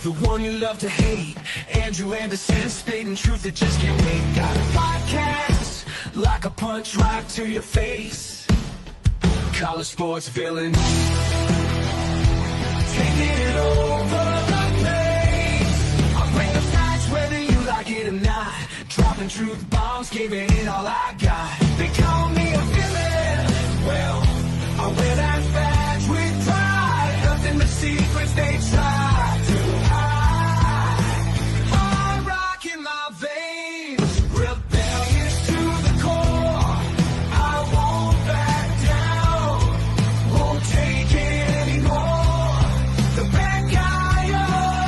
the one you love to hate. Andrew Anderson, spitting truth that just can't wait. Got a podcast, like a punch right to your face. College sports villain, taking it over the place. I bring the facts whether you like it or not. Dropping truth bombs, giving it all I got. They call me a villain, well, I wear that badge with pride. Nothing but secrets they try to hide. I'm rocking my veins, rebellious to the core. I won't back down, won't take it anymore. The bad guy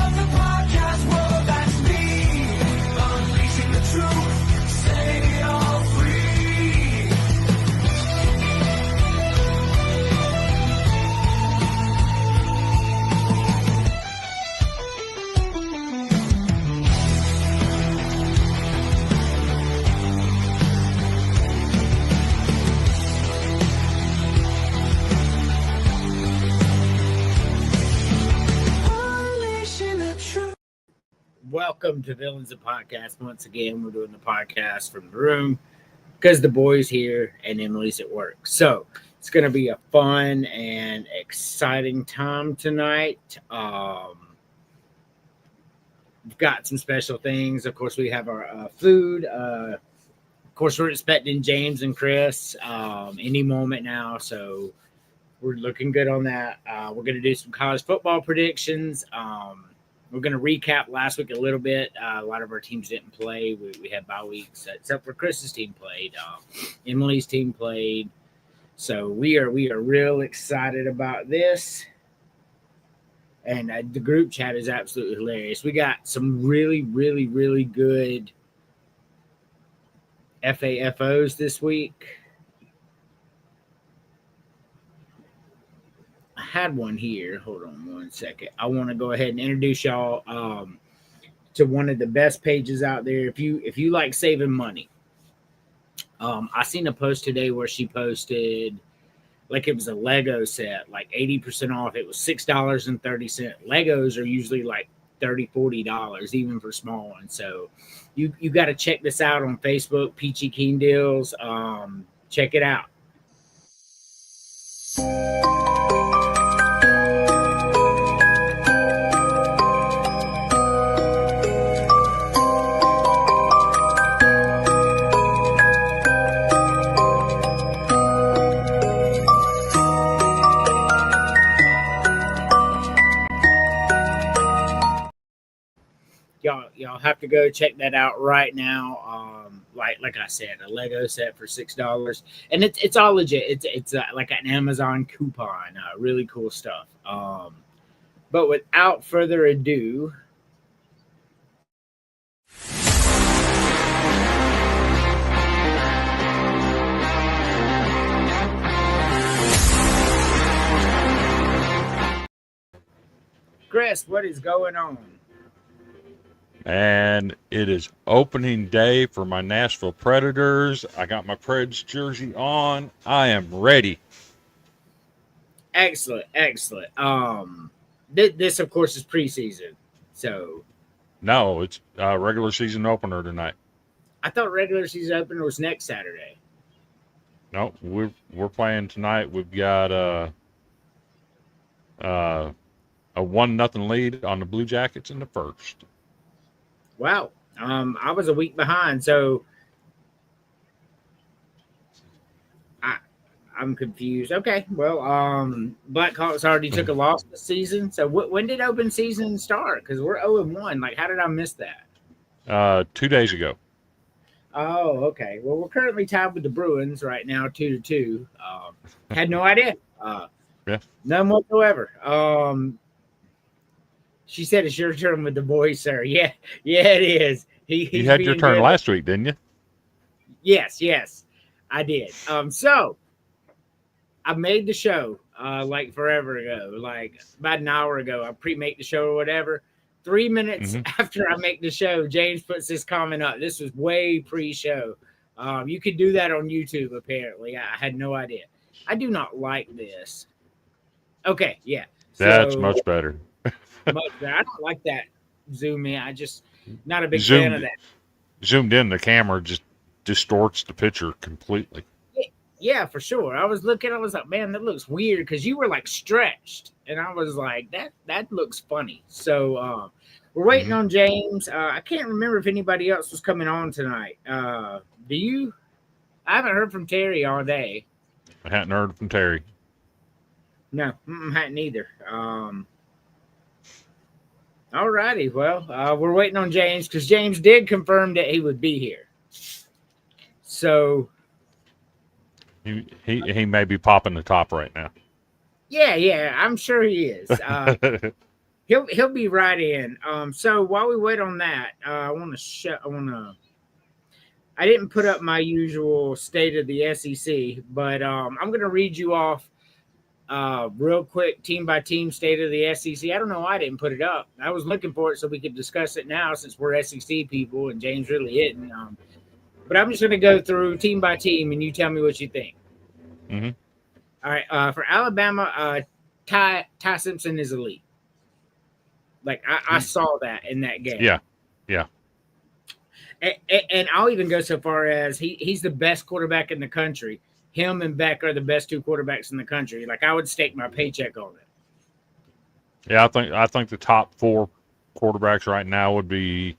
of the podcast world, that's me. Unleashing the truth, setting it all free. Unleashing the truth. Welcome to Villains of Podcast. Once again, we're doing the podcast from the room because the boys here and Emily's at work. So it's going to be a fun and exciting time tonight. We've got some special things. Of course, we have our food. Of course, we're expecting James and Chris any moment now. So we're looking good on that. We're going to do some college football predictions. We're going to recap last week a little bit. A lot of our teams didn't play. We had bye weeks, except for Chris's team played. Emily's team played. So we are real excited about this. And the group chat is absolutely hilarious. We got some really, really, really good FAFOs this week. I had one here. Hold on one second. I want to go ahead and introduce y'all to one of the best pages out there. If you like saving money, I seen a post today where she posted like it was a Lego set, like 80% off. It was $6.30. Legos are usually like $30-$40, even for small ones. So you got to check this out on Facebook, Peachy Keen Deals. Check it out. Y'all have to go check that out right now. Like I said, a Lego set for $6, and it's all legit. It's like an Amazon coupon. Really cool stuff. But without further ado, Chris, what is going on? And it is opening day for my Nashville Predators. I got my Preds jersey on. I am ready. Excellent. This of course is preseason. So No, it's regular season opener tonight. I thought regular season opener was next Saturday. No, we're playing tonight. We've got a 1-0 lead on the Blue Jackets in the first. Wow. I was a week behind, so I'm confused. Okay, well, Blackhawks already took a loss this season. So when did open season start? Because we're 0-1. Like, how did I miss that? 2 days ago. Oh, okay. Well, we're currently tied with the Bruins right now, 2-2. Had no idea. Yeah. None whatsoever. She said it's your turn with the boys, sir. Yeah, it is. You had your turn last week, didn't you? Yes, I did. So I made the show like forever ago, like about an hour ago. I pre-make the show or whatever. 3 minutes after I make the show, James puts this comment up. This was way pre-show. You could do that on YouTube, apparently. I had no idea. I do not like this. Okay, yeah. That's much better. much better. I don't like that zoom in. I just not a big fan of Zoomed that. zoomed in, the camera just distorts the picture completely. Yeah, for sure. I was looking. I was like, man, that looks weird because you were like stretched, and I was like, that looks funny. So we're waiting Mhm. on James. I can't remember if anybody else was coming on tonight. Do you? I haven't heard from Terry all day. I hadn't heard from Terry. No, hadn't either. All righty. Well, we're waiting on James because James did confirm that he would be here. So He may be popping the top right now. yeah, I'm sure he is. He'll be right in. So while we wait on that, I didn't put up my usual state of the SEC, but I'm gonna read you off real quick, team by team state of the SEC. I don't know why I didn't put it up. I was looking for it so we could discuss it now since we're SEC people and James really isn't. But I'm just gonna go through team by team and you tell me what you think. hmm All right. For Alabama, Ty Simpson is elite. Like I saw that in that game. Yeah. And I'll even go so far as he's the best quarterback in the country. Him and Beck are the best two quarterbacks in the country. Like I would stake my paycheck on it. Yeah, I think the top 4 quarterbacks right now would be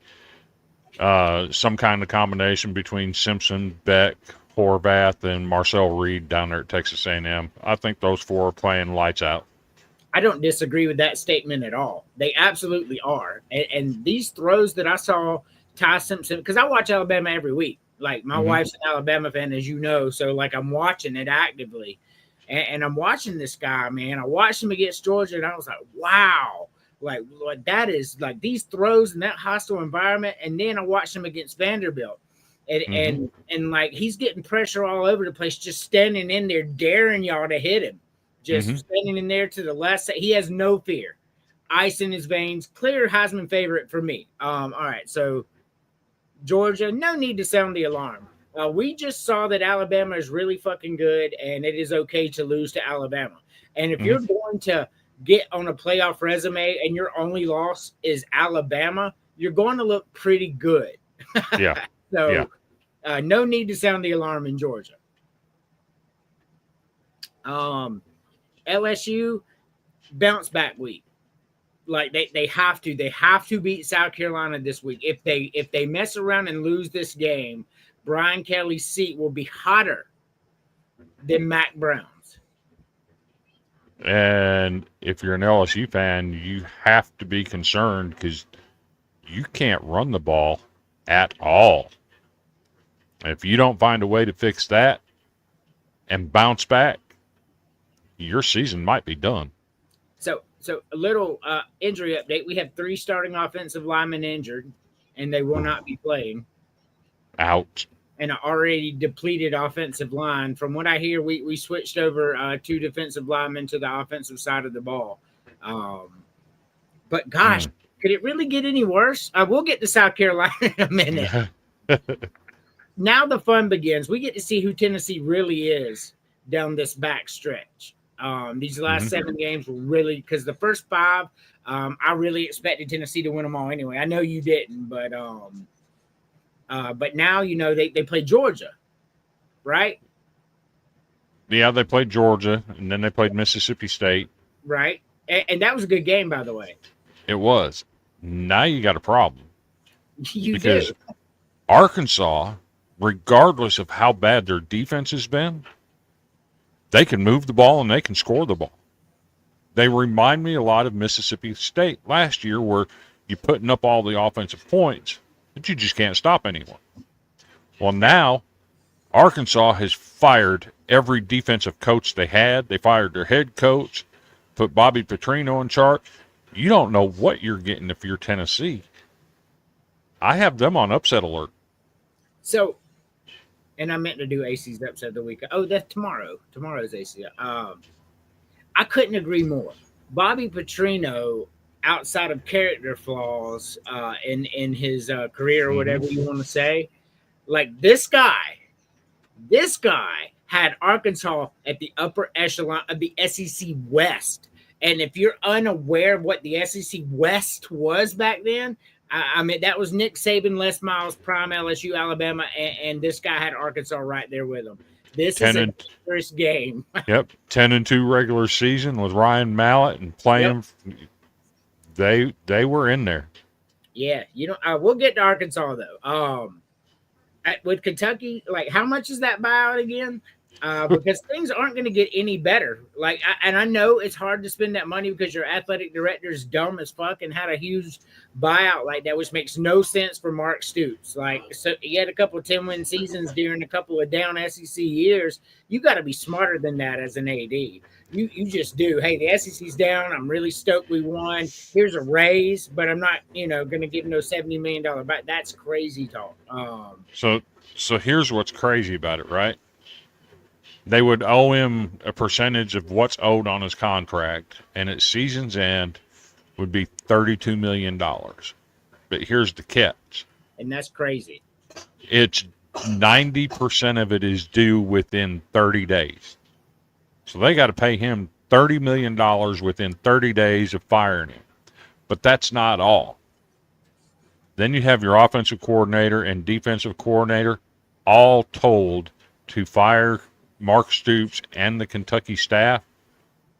some kind of combination between Simpson, Beck, Horvath, and Marcel Reed down there at Texas A&M. I think those 4 are playing lights out. I don't disagree with that statement at all. They absolutely are. And these throws that I saw Ty Simpson, because I watch Alabama every week. Like my wife's an Alabama fan, as you know, so like I'm watching it actively, and I'm watching this guy, man. I watched him against Georgia, and I was like, wow, like that is like these throws in that hostile environment. And then I watched him against Vanderbilt, and like he's getting pressure all over the place, just standing in there, daring y'all to hit him, just standing in there to the left side. He has no fear, ice in his veins, clear Heisman favorite for me. All right, so. Georgia, no need to sound the alarm. We just saw that Alabama is really fucking good, and it is okay to lose to Alabama. And if you're going to get on a playoff resume and your only loss is Alabama, you're going to look pretty good. Yeah. So, no need to sound the alarm in Georgia. LSU, bounce back week. Like they have to beat South Carolina this week. If they mess around and lose this game, Brian Kelly's seat will be hotter than Mac Brown's. And if you're an LSU fan, you have to be concerned because you can't run the ball at all. If you don't find a way to fix that and bounce back, your season might be done. So a little injury update. We have 3 starting offensive linemen injured, and they will not be playing. Ouch. And an already depleted offensive line. From what I hear, we switched over 2 defensive linemen to the offensive side of the ball. But gosh, could it really get any worse? We'll get to South Carolina in a minute. Now the fun begins. We get to see who Tennessee really is down this back stretch. These last 7 games were really, because the first 5, I really expected Tennessee to win them all anyway. I know you didn't, but now they play Georgia, right? Yeah, they played Georgia, and then they played Mississippi State. Right, and that was a good game, by the way. It was. Now you got a problem. Because do. Arkansas, regardless of how bad their defense has been, they can move the ball and they can score the ball. They remind me a lot of Mississippi State last year where you're putting up all the offensive points, but you just can't stop anyone. Well, now Arkansas has fired every defensive coach they had. They fired their head coach, put Bobby Petrino in charge. You don't know what you're getting if you're Tennessee. I have them on upset alert. So, and I meant to do AC's upset of the week. Oh, that's tomorrow. Tomorrow's AC. I couldn't agree more. Bobby Petrino, outside of character flaws in his career or whatever you want to say, like this guy had Arkansas at the upper echelon of the SEC West. And if you're unaware of what the SEC West was back then, I mean, that was Nick Saban, Les Miles, prime LSU, Alabama, and this guy had Arkansas right there with him. This is a dangerous game. Yep, 10-2 regular season with Ryan Mallett and playing. Yep. They were in there. Yeah, we'll get to Arkansas though. With Kentucky, like, how much is that buyout again? Because things aren't going to get any better. Like, and I know it's hard to spend that money because your athletic director is dumb as fuck and had a huge buyout like that, which makes no sense for Mark Stoops. Like, so he had a couple of 10-win seasons during a couple of down SEC years. You got to be smarter than that as an AD. You just do. Hey, the SEC's down. I'm really stoked we won. Here's a raise, but I'm not, going to give no $70 million back. That's crazy talk. So here's what's crazy about it, right? They would owe him a percentage of what's owed on his contract, and at season's end would be $32 million. But here's the catch. And that's crazy. It's 90% of it is due within 30 days. So they got to pay him $30 million within 30 days of firing him. But that's not all. Then you have your offensive coordinator and defensive coordinator all told to fire Mark Stoops and the Kentucky staff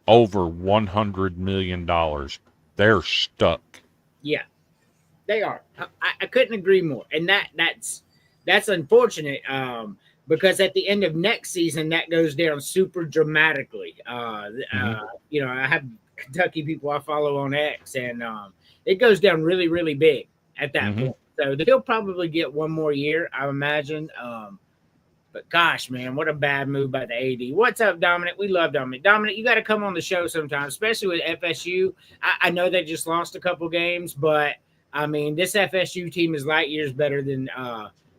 over $100 million. They're stuck. Yeah, they are. I couldn't agree more. And that's unfortunate because at the end of next season, that goes down super dramatically. I have Kentucky people I follow on X, and it goes down really, really big at that point. So they'll probably get one more year, I imagine. But gosh, man, what a bad move by the AD. What's up, Dominic? We love Dominic. Dominic, you got to come on the show sometime, especially with FSU. I know they just lost a couple games, but I mean, this FSU team is light years better than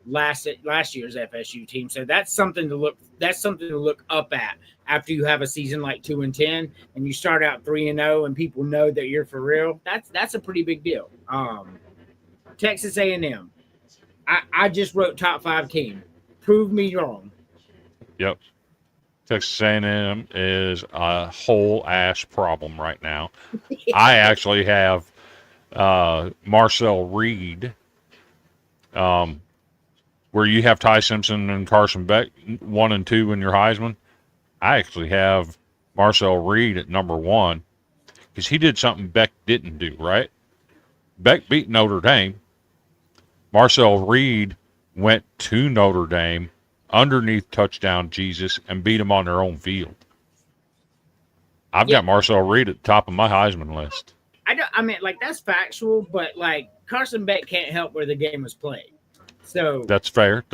last year's FSU team. So that's something to look up at after you have a season like 2-10 and you start out 3-0 and people know that you're for real. That's a pretty big deal. Texas A&M. I just wrote top 5 team. Prove me wrong. Yep. Texas A&M is a whole ass problem right now. I actually have Marcel Reed, where you have Ty Simpson and Carson Beck 1 and 2 in your Heisman. I actually have Marcel Reed at number 1 because he did something Beck didn't do, right? Beck beat Notre Dame. Marcel Reed went to Notre Dame underneath touchdown Jesus and beat them on their own field. I've got Marcel Reed at the top of my Heisman list. I mean, like, that's factual, but like Carson Beck can't help where the game was played. So that's fair.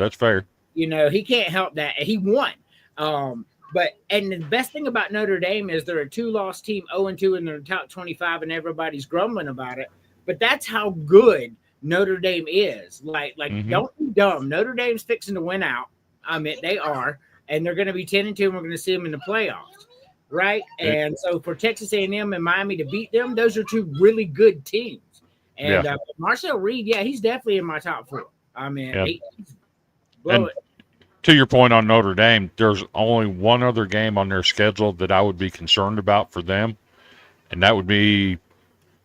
He can't help that. He won. But the best thing about Notre Dame is they're a 2-loss team, 0-2 in their top 25, and everybody's grumbling about it. But that's how good Notre Dame is. Like, Don't be dumb. Notre Dame's fixing to win out. I mean, they are, and they're going to be 10-2, and we're going to see them in the playoffs, right? And so for Texas A&M and Miami to beat them, those are 2 really good teams. And Marcel Reed, he's definitely in my top 4. I mean, he's blowing. To your point on Notre Dame, there's only one other game on their schedule that I would be concerned about for them, and that would be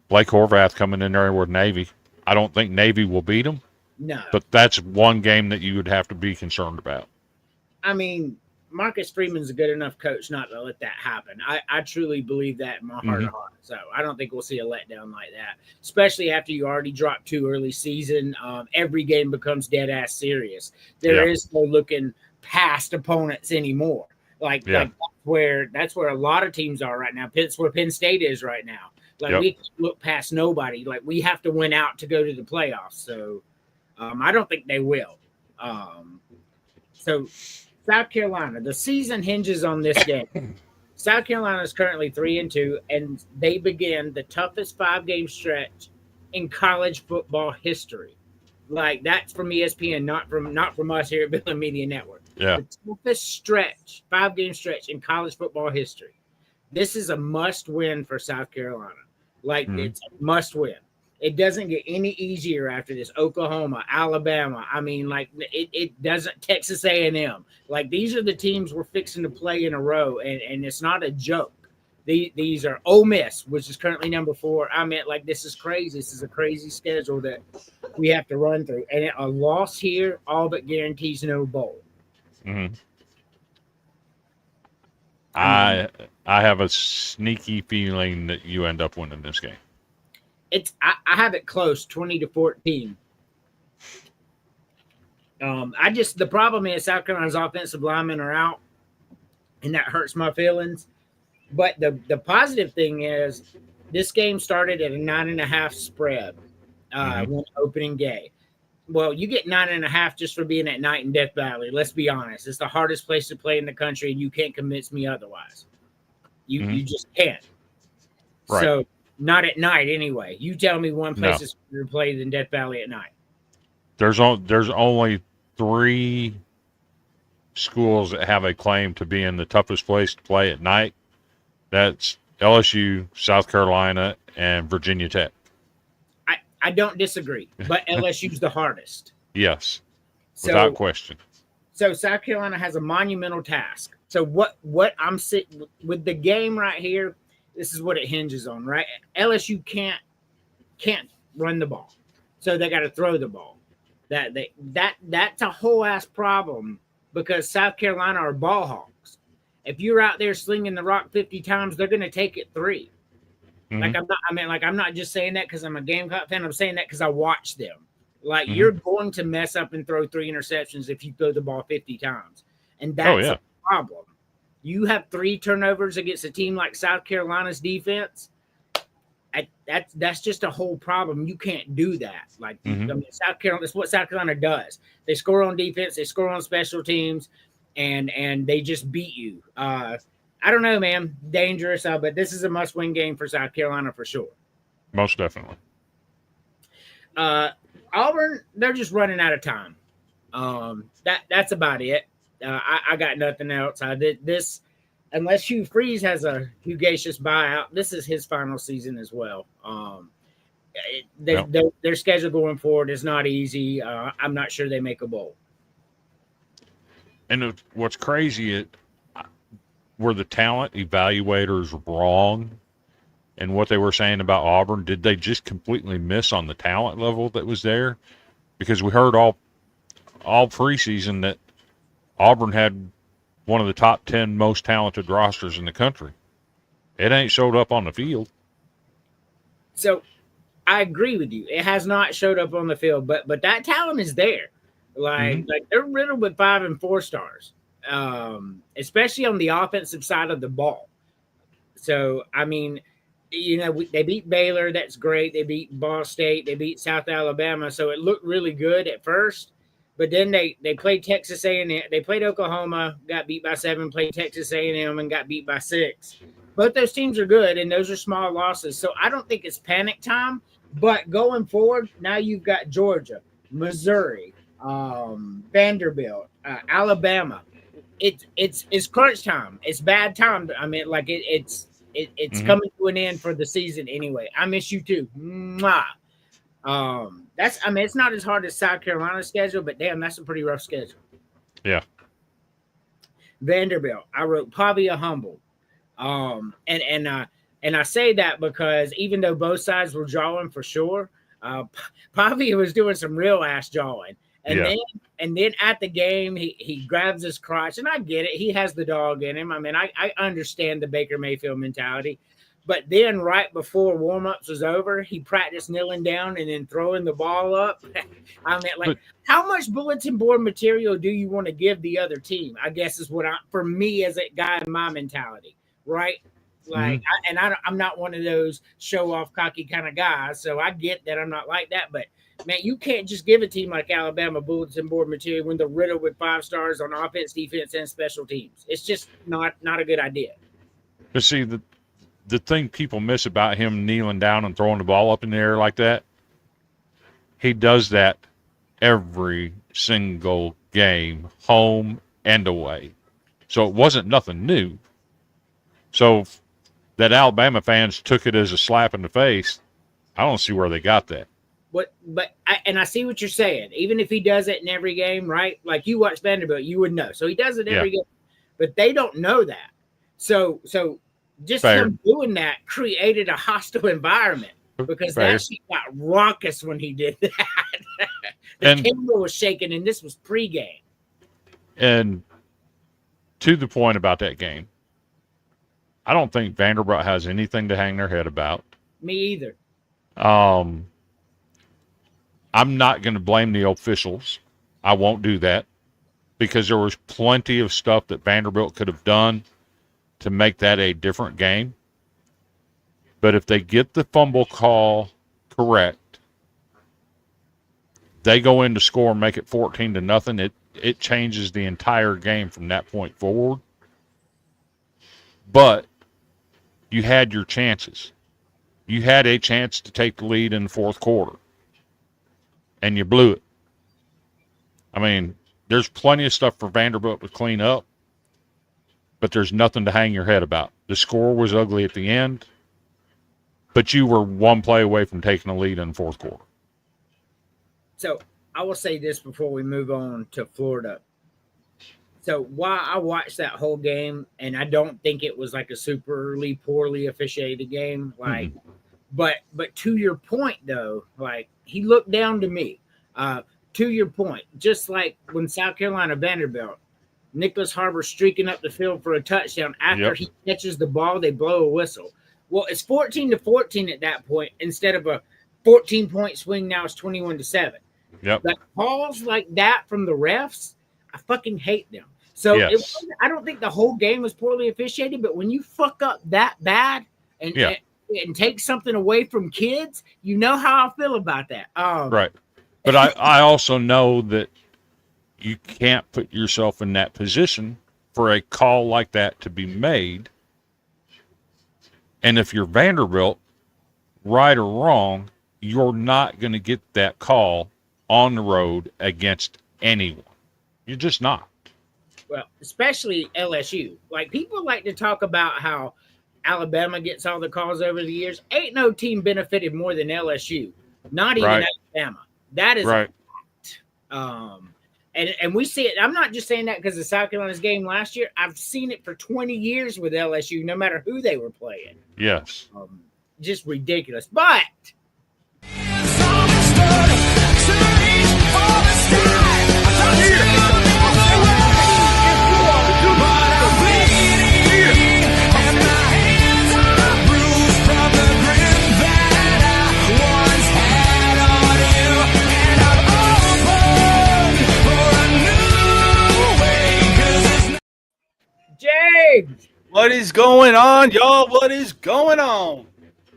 Blake Horvath coming in there with Navy. I don't think Navy will beat them. No. But that's one game that you would have to be concerned about. I mean, Marcus Freeman's a good enough coach not to let that happen. I truly believe that in my heart of hearts. So I don't think we'll see a letdown like that, especially after you already dropped 2 early season. Every game becomes dead-ass serious. There is no looking past opponents anymore. Like that's where a lot of teams are right now. That's where Penn State is right now. Like, we can't look past nobody. Like, we have to win out to go to the playoffs. So I don't think they will. So South Carolina, the season hinges on this game. South Carolina is currently 3-2, and they begin the toughest 5-game stretch in college football history. Like, that's from ESPN, not from us here at Billy Media Network. Yeah. The toughest stretch, 5-game stretch in college football history. This is a must-win for South Carolina. Like, it's a must-win. It doesn't get any easier after this. Oklahoma, Alabama. I mean, like, it doesn't. Texas A&M. Like, these are the teams we're fixing to play in a row, and it's not a joke. These are Ole Miss, which is currently number 4. I meant like this is crazy. This is a crazy schedule that we have to run through, and a loss here all but guarantees no bowl. Mm-hmm. I have a sneaky feeling that you end up winning this game. I have it close, 20-14. The problem is South Carolina's offensive linemen are out, and that hurts my feelings. But the positive thing is this game started at a 9.5 spread when opening day. Well, you get 9.5 just for being at night in Death Valley. Let's be honest. It's the hardest place to play in the country, and you can't convince me otherwise. You just can't. Right. So not at night anyway. You tell me one place is harder to play than Death Valley at night. There's only 3 schools that have a claim to being the toughest place to play at night. That's LSU, South Carolina, and Virginia Tech. I don't disagree, but LSU's the hardest. Yes, without question. So South Carolina has a monumental task. So what I'm sitting with the game right here, this is what it hinges on, right? LSU can't run the ball, so they got to throw the ball. That's a whole ass problem because South Carolina are ball hawks. If you're out there slinging the rock 50 times, they're going to take it 3. Mm-hmm. I'm not just saying that because I'm a Gamecock fan. I'm saying that because I watch them. Like you're going to mess up and throw 3 interceptions if you throw the ball 50 times, and that's a problem. You have 3 turnovers against a team like South Carolina's defense. That's just a whole problem. You can't do that. Like South Carolina, that's what South Carolina does. They score on defense, they score on special teams, and they just beat you. I don't know, man. Dangerous, but this is a must-win game for South Carolina for sure. Most definitely. Auburn, they're just running out of time. That's about it. I got nothing else. This, unless Hugh Freeze has a hugacious buyout, this is his final season as well. Their schedule going forward is not easy. I'm not sure they make a bowl. And what's crazy, were the talent evaluators wrong in what they were saying about Auburn? Did they just completely miss on the talent level that was there? Because we heard all preseason that Auburn had one of the top 10 most talented rosters in the country. It ain't showed up on the field. So I agree with you. It has not showed up on the field, but that talent is there. Like they're riddled with 5 and 4 stars, especially on the offensive side of the ball. So, I mean, they beat Baylor. That's great. They beat Ball State. They beat South Alabama. So it looked really good at first. But then they played Texas A&M. They played Oklahoma, got beat by 7. Played Texas A&M and got beat by 6. Both those teams are good, and those are small losses. So I don't think it's panic time. But going forward, now you've got Georgia, Missouri, Vanderbilt, Alabama. It's crunch time. It's bad time. I mean, like it's coming to an end for the season anyway. I miss you too. Mwah. It's not as hard as South Carolina's schedule, but damn, that's a pretty rough schedule. Yeah. Vanderbilt. I wrote Pavia humble. And I say that because even though both sides were jawing for sure, Pavia was doing some real ass jawing. And then at the game, he grabs his crotch, and I get it. He has the dog in him. I mean, I understand the Baker Mayfield mentality. But then right before warm-ups was over, he practiced kneeling down and then throwing the ball up. I mean, how much bulletin board material do you want to give the other team? I guess is for me as a guy in my mentality, right? Like, I'm not one of those show-off, cocky kind of guys, so I get that I'm not like that. But, man, you can't just give a team like Alabama bulletin board material when they're riddled with 5 stars on offense, defense, and special teams. It's just not a good idea. But see, the thing people miss about him kneeling down and throwing the ball up in the air like that, he does that every single game, home and away. So it wasn't nothing new. So that Alabama fans took it as a slap in the face. I don't see where they got that. I see what you're saying. Even if he does it in every game, right? Like you watch Vanderbilt, you would know. So he does it every game, but they don't know that. So just Fair. him doing that created a hostile environment because Fair. that shit got raucous when he did that. The And- camera was shaking, and this was pregame. And to the point about that game, I don't think Vanderbilt has anything to hang their head about. Me either. I'm not going to blame the officials. I won't do that because there was plenty of stuff that Vanderbilt could have done to make that a different game. But if they get the fumble call correct, they go in to score and make it 14-0. It changes the entire game from that point forward. But you had your chances. You had a chance to take the lead in the fourth quarter, and you blew it. I mean, there's plenty of stuff for Vanderbilt to clean up, but there's nothing to hang your head about. The score was ugly at the end, but you were one play away from taking a lead in the fourth quarter. So I will say this before we move on to Florida. So while I watched that whole game, and I don't think it was like a superly poorly officiated game, like, but to your point though, like he looked down to me. To your point, just like when South Carolina Vanderbilt, Nicholas Harbor streaking up the field for a touchdown after he catches the ball, they blow a whistle. Well, it's 14-14 at that point instead of a 14-point swing. Now it's 21-7. Yep. Like calls like that from the refs, I fucking hate them. So I don't think the whole game was poorly officiated, but when you fuck up that bad and take something away from kids, you know how I feel about that. Right. But I also know that you can't put yourself in that position for a call like that to be made. And if you're Vanderbilt, right or wrong, you're not going to get that call on the road against anyone. You're just not. Well, especially LSU. Like, people like to talk about how Alabama gets all the calls over the years. Ain't no team benefited more than LSU. Not even Alabama. That is right. And we see it. I'm not just saying that because of South Carolina's game last year. I've seen it for 20 years with LSU, no matter who they were playing. Yes. Just ridiculous. But James, what is going on, y'all? What is going on?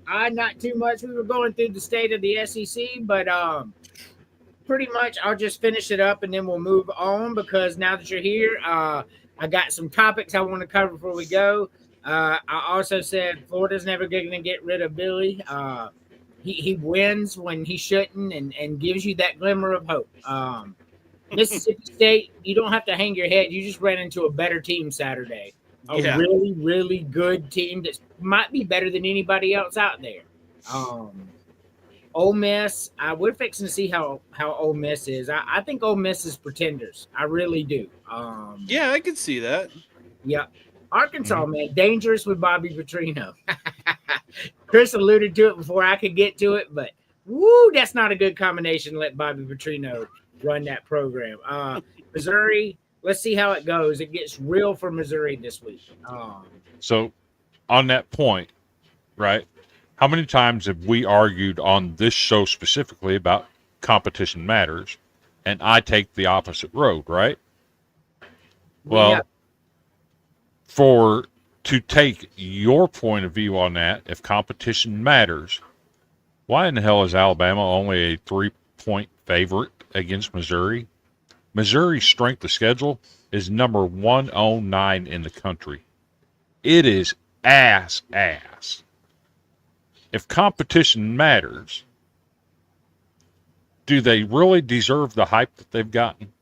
Not too much. We were going through the state of the SEC, but pretty much I'll just finish it up and then we'll move on because now that you're here, I got some topics I want to cover before we go. I also said Florida's never going to get rid of Billy. He wins when he shouldn't and gives you that glimmer of hope. Mississippi State, you don't have to hang your head. You just ran into a better team Saturday. A really, really good team that might be better than anybody else out there. Ole Miss, we're fixing to see how Ole Miss is. I think Ole Miss is pretenders. I really do. Yeah, I can see that. Yeah. Arkansas, man, dangerous with Bobby Petrino. Chris alluded to it before I could get to it, but woo, that's not a good combination to let Bobby Petrino run that program. Missouri, let's see how it goes. It gets real for Missouri this week. So on that point, right, how many times have we argued on this show specifically about competition matters, and I take the opposite road, right? Well, to take your point of view on that, if competition matters, why in the hell is Alabama only a 3-point favorite against Missouri? Missouri's strength of schedule is number 109 in the country. It is ass. If competition matters, do they really deserve the hype that they've gotten?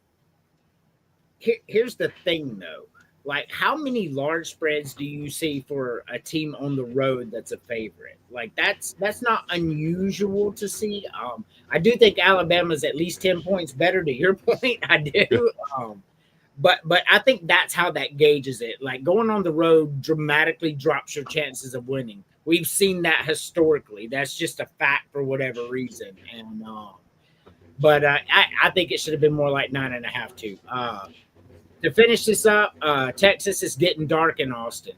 Here's the thing, though. Like, how many large spreads do you see for a team on the road that's a favorite? Like, that's not unusual to see. I do think Alabama's at least 10 points better, to your point. I do. But I think that's how that gauges it. Like going on the road dramatically drops your chances of winning. We've seen that historically. That's just a fact for whatever reason. And but I think it should have been more like 9.5 too. To finish this up, Texas is getting dark in Austin.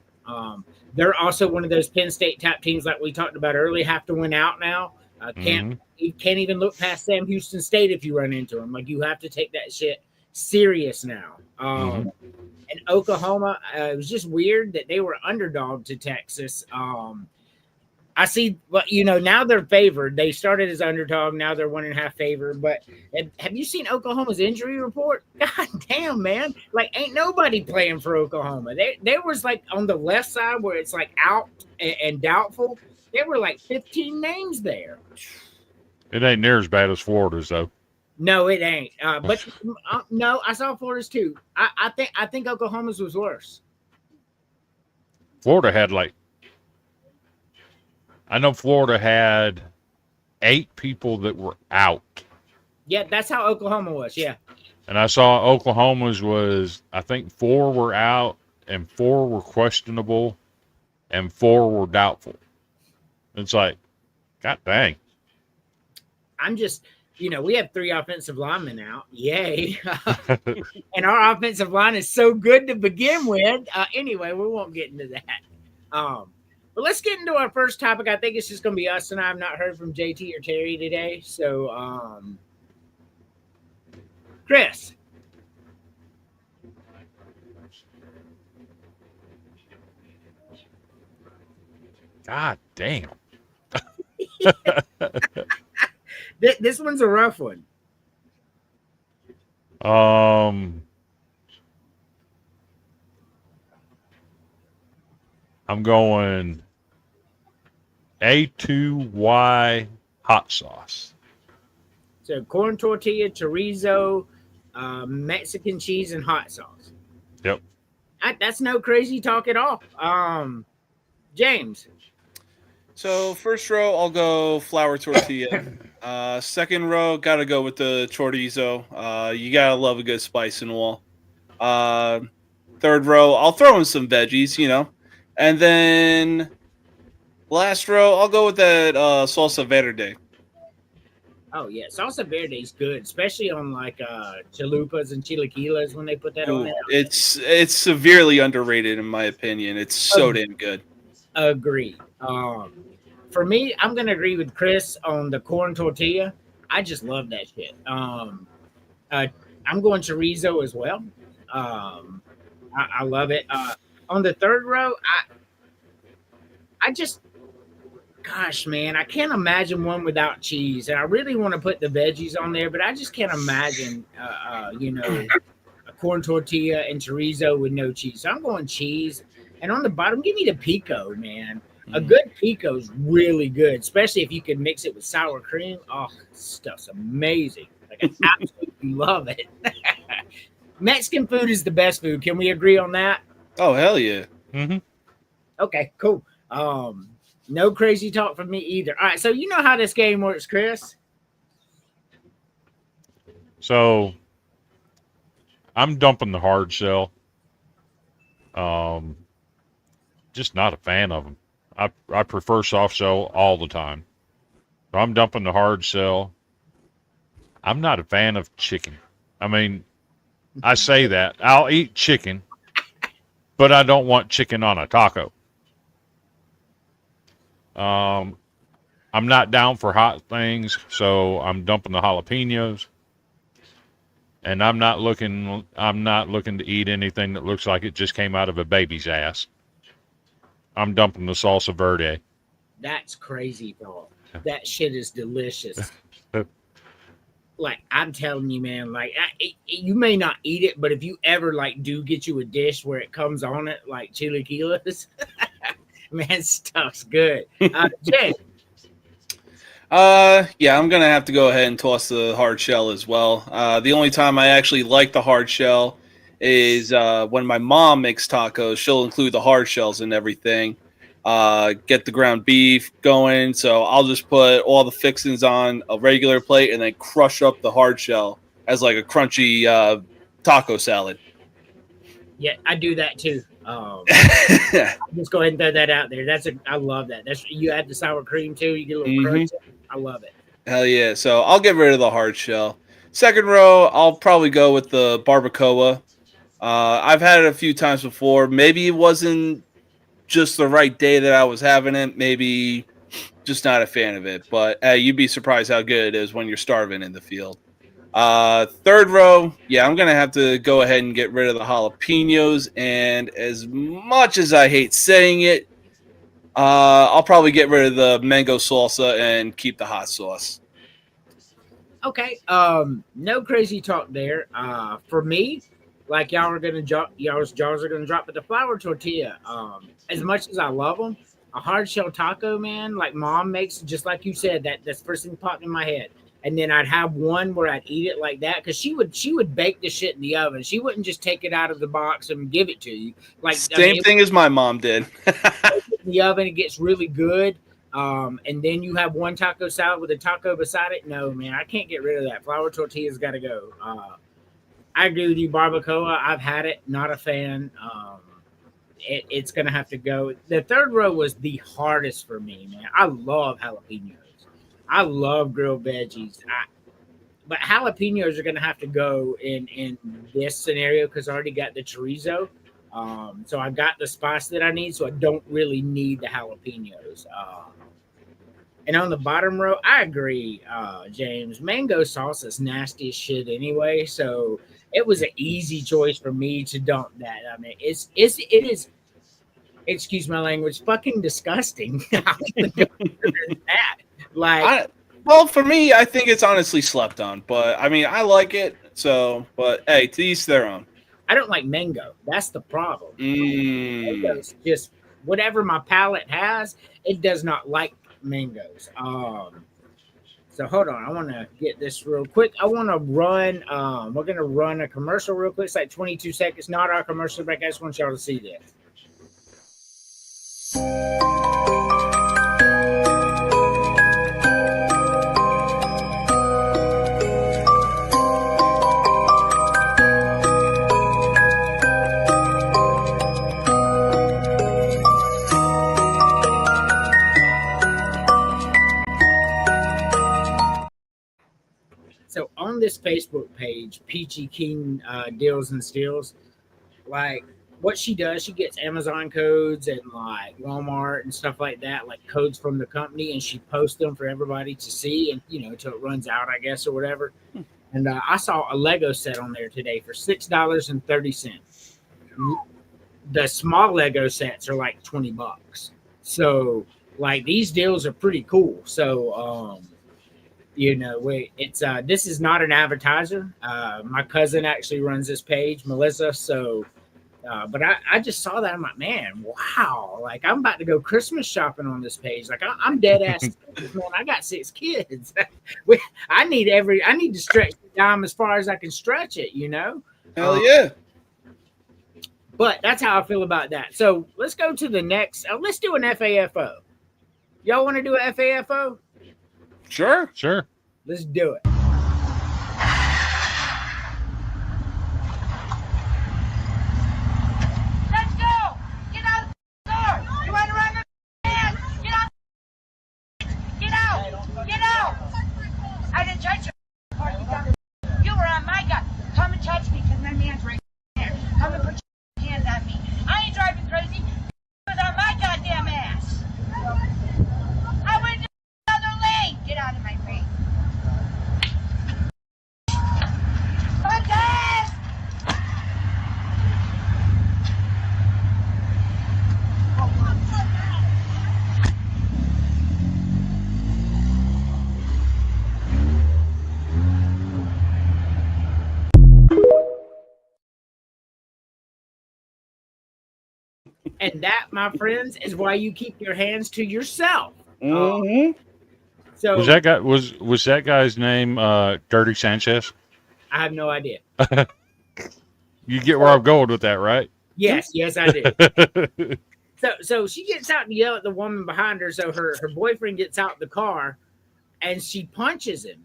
They're also one of those Penn State tap teams like we talked about earlier. Have to win out now. You can't even look past Sam Houston State if you run into them. Like you have to take that shit serious now. And Oklahoma, it was just weird that they were underdog to Texas. I see, well, now they're favored. They started as underdog. Now they're 1.5 favored. But have you seen Oklahoma's injury report? God damn, man. Like, ain't nobody playing for Oklahoma. There was like on the left side where it's like out and doubtful. There were like 15 names there. It ain't near as bad as Florida's, though. No, it ain't. But no, I saw Florida's too. I think Oklahoma's was worse. Florida had I know Florida had 8 people that were out. Yeah, that's how Oklahoma was. Yeah. And I saw Oklahoma's was, I think 4 were out and 4 were questionable and 4 were doubtful. It's like, God dang. I'm just, we have 3 offensive linemen out. Yay. And our offensive line is so good to begin with. Anyway, we won't get into that. But let's get into our first topic. I think it's just going to be us and I have not heard from JT or Terry today. So, Chris. God damn. This one's a rough one. I'm going A2Y hot sauce. So corn tortilla, chorizo, Mexican cheese, and hot sauce. Yep. That's no crazy talk at all. James. So first row, I'll go flour tortilla. Second row, gotta go with the chorizo. You gotta love a good spice and all. Third row, I'll throw in some veggies, And then last row, I'll go with that salsa verde. Oh yeah, salsa verde is good, especially on like chalupas and chilaquiles when they put that on there. It's severely underrated in my opinion. It's so damn good. Agree. For me, I'm gonna agree with Chris on the corn tortilla. I just love that shit. I'm going chorizo as well. I love it. On the third row, I just, gosh, man, I can't imagine one without cheese. And I really want to put the veggies on there, but I just can't imagine, a corn tortilla and chorizo with no cheese. So I'm going cheese. And on the bottom, give me the pico, man. A good pico is really good, especially if you can mix it with sour cream. Oh, this stuff's amazing. Like, I absolutely love it. Mexican food is the best food. Can we agree on that? Oh, hell yeah. Mm-hmm. Okay, cool. No crazy talk from me either. All right, so you know how this game works, Chris? So I'm dumping the hard shell. Just not a fan of them. I prefer soft shell all the time. So I'm dumping the hard shell. I'm not a fan of chicken. I mean, I say that. I'll eat chicken, but I don't want chicken on a taco. I'm not down for hot things, so I'm dumping the jalapenos. And I'm not looking to eat anything that looks like it just came out of a baby's ass. I'm dumping the salsa verde. That's crazy, dog. That shit is delicious. Like, I'm telling you, man, like, you may not eat it, but if you ever, like, do get you a dish where it comes on it, like chilaquiles, man, stuff's good. Jay. Yeah, I'm going to have to go ahead and toss the hard shell as well. The only time I actually like the hard shell is when my mom makes tacos. She'll include the hard shells and everything. Get the ground beef going. So I'll just put all the fixings on a regular plate and then crush up the hard shell as like a crunchy taco salad. Yeah, I do that too. Just go ahead and throw that out there. I love that. That's you add the sour cream too. You get a little crunch. I love it. Hell yeah. So I'll get rid of the hard shell. Second row, I'll probably go with the barbacoa. I've had it a few times before. Maybe it wasn't just the right day that I was having it. Maybe just not a fan of it. But you'd be surprised how good it is when you're starving in the field. Third row, yeah, I'm gonna have to go ahead and get rid of the jalapenos. And as much as I hate saying it, I'll probably get rid of the mango salsa and keep the hot sauce. Okay. No crazy talk there. For me, like y'all's jaws are gonna drop, but the flour tortilla. As much as I love them, a hard shell taco, man, like mom makes, just like you said, that's the first thing popped in my head. And then I'd have one where I'd eat it like that because she would bake the shit in the oven. She wouldn't just take it out of the box and give it to you. Like Same thing as my mom did. In the oven, it gets really good. And then you have one taco salad with a taco beside it. No, man, I can't get rid of that. Flour tortilla's got to go. I agree with you, barbacoa. I've had it, not a fan. It's gonna have to go. The third row was the hardest for me, man. I love jalapenos. I love grilled veggies. But jalapenos are gonna have to go in this scenario because I already got the chorizo. So I got the spice that I need, so I don't really need the jalapenos. And on the bottom row, I agree, James. Mango sauce is nasty as shit anyway, so it was an easy choice for me to dump that. I mean, it is. Excuse my language. Fucking disgusting. That like. Well, for me, I think it's honestly slept on, but I mean, I like it. So, but hey, to each their own. I don't like mango. That's the problem. Mango's just whatever my palate has. It does not like mangoes. So hold on. I want to get this real quick. I want to run. We're gonna run a commercial real quick. It's like 22 seconds. Not our commercial break. I just want y'all to see this. So on this Facebook page, Peachy King Deals and Steals, like what she does, she gets Amazon codes and like Walmart and stuff like that, like codes from the company, and she posts them for everybody to see, and till it runs out, I guess, or whatever. And I saw a Lego set on there today for $6.30. The small Lego sets are like $20. So like these deals are pretty cool. So it's this is not an advertiser. My cousin actually runs this page, Melissa. So, but I just saw that. I'm like, man, wow! Like I'm about to go Christmas shopping on this page. Like I'm dead ass. Man, I got 6 kids. I need to stretch the dime as far as I can stretch it. Hell yeah. But that's how I feel about that. So let's go to the next. Let's do an FAFO. Y'all want to do an FAFO? Sure. Let's do it. Let's go! Get out of the door! You want to run the man? Get out! Get out! Get out! I didn't touch you. You were on my gun. Come and touch me because my man's right there. Come and put your hands on me. I ain't driving crazy. It was on my goddamn ass. I went to another lane. Get out of my face. And that, my friends, is why you keep your hands to yourself. Mm-hmm. So Was that guy's name Dirty Sanchez? I have no idea. You get where I'm going with that, right? Yes, I do. So she gets out and yell at the woman behind her. So her boyfriend gets out the car, and she punches him.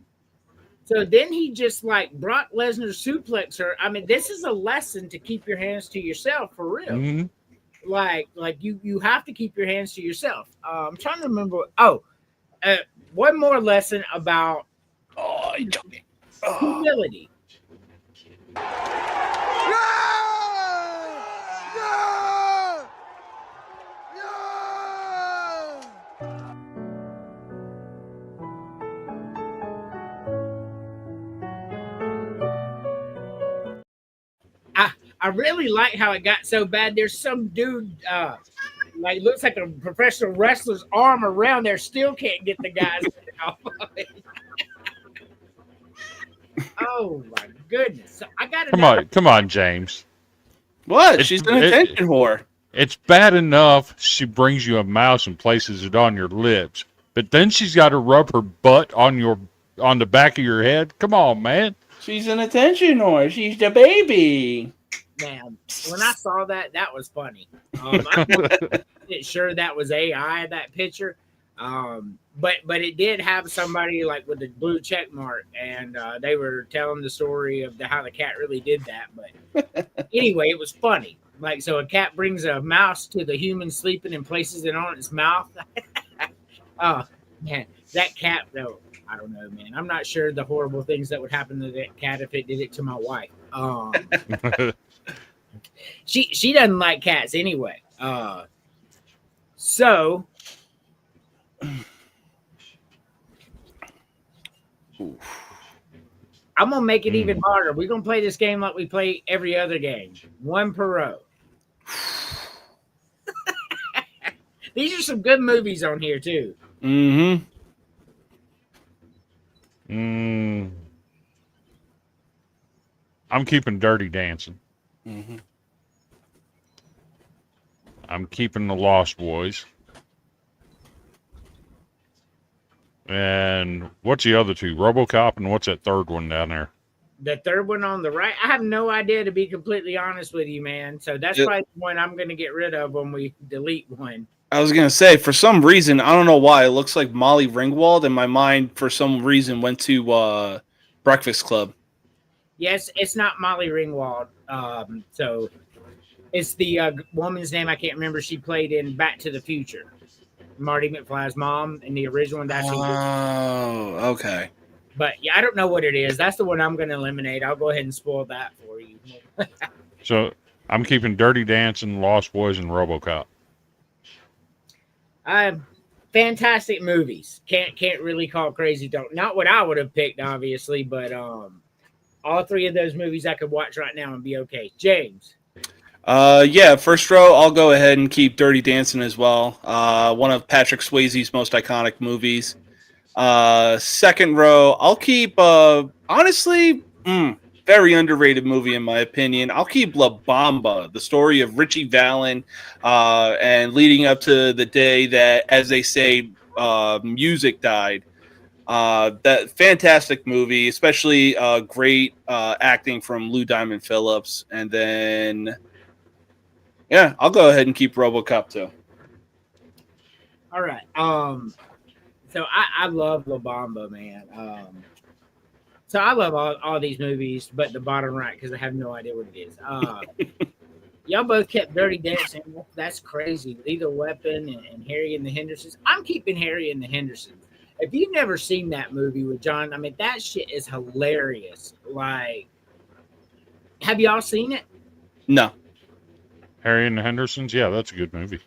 So then he just like Brock Lesnar suplex her. I mean, this is a lesson to keep your hands to yourself for real. Mhm. Like you have to keep your hands to yourself. I'm trying to remember. Oh, one more lesson about Oh, you told me. humility. I really like how it got so bad. There's some dude like looks like a professional wrestler's arm around there, still can't get the guys off of it. Oh my goodness. So I gotta Come on, James. What? It's- She's an attention whore. It's bad enough she brings you a mouse and places it on your lips, but then she's got to rub her butt on the back of your head. Come on, man. She's an attention whore. She's the baby. Man, when I saw that, that was funny. I wasn't sure that was AI, that picture. But it did have somebody like with a blue check mark, and they were telling the story of how the cat really did that. But anyway, it was funny. Like, so a cat brings a mouse to the human sleeping and places it on its mouth. Oh man, that cat though. I don't know, man. I'm not sure the horrible things that would happen to that cat if it did it to my wife. She doesn't like cats anyway. So I'm gonna make it even harder. We're gonna play this game like we play every other game. One per row. These are some good movies on here too. Mm-hmm. I'm keeping Dirty Dancing. Mm-hmm. I'm keeping The Lost Boys. And what's the other two? RoboCop, and what's that third one down there? The third one on the right, I have no idea, to be completely honest with you, man. So that's Yep. probably the one I'm going to get rid of when we delete one. I was gonna say, for some reason, I don't know why, it looks like Molly Ringwald, and my mind, for some reason, went to Breakfast Club. Yes, it's not Molly Ringwald. So it's the woman's name I can't remember. She played in Back to the Future. Marty McFly's mom in the original one. That's Oh, okay. But yeah, I don't know what it is. That's the one I'm going to eliminate. I'll go ahead and spoil that for you. So I'm keeping Dirty Dancing, Lost Boys, and RoboCop. Fantastic movies. Can't really call crazy. Not what I would have picked, obviously, but all three of those movies I could watch right now and be okay. James. Yeah, first row, I'll go ahead and keep Dirty Dancing as well. One of Patrick Swayze's most iconic movies. Second row, I'll keep, honestly, very underrated movie in my opinion. I'll keep La Bamba, the story of Richie Valens, and leading up to the day that, as they say, music died. That fantastic movie, especially great acting from Lou Diamond Phillips. And then, yeah, I'll go ahead and keep RoboCop too. All right. So I love La Bamba, man. So I love all these movies, but the bottom right, because I have no idea what it is. Y'all both kept Dirty Dancing. That's crazy. Lethal Weapon and Harry and the Hendersons. I'm keeping Harry and the Hendersons. If you've never seen that movie with John, I mean, that shit is hilarious. Like, have y'all seen it? No. Harry and the Hendersons? Yeah, that's a good movie.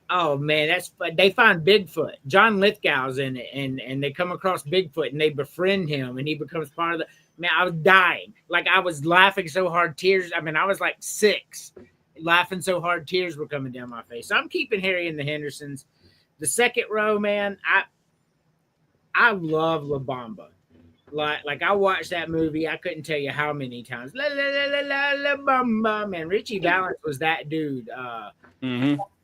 Oh man, they find Bigfoot. John Lithgow's in it, and they come across Bigfoot and they befriend him, and he becomes part of the. Man, I was dying. Like, I was laughing so hard, tears. I mean, I was like 6, laughing so hard, tears were coming down my face. So I'm keeping Harry and the Hendersons. The second row, man, I love La Bamba. Like I watched that movie. I couldn't tell you how many times. La la la la la La Bamba, man. Richie Valens was that dude.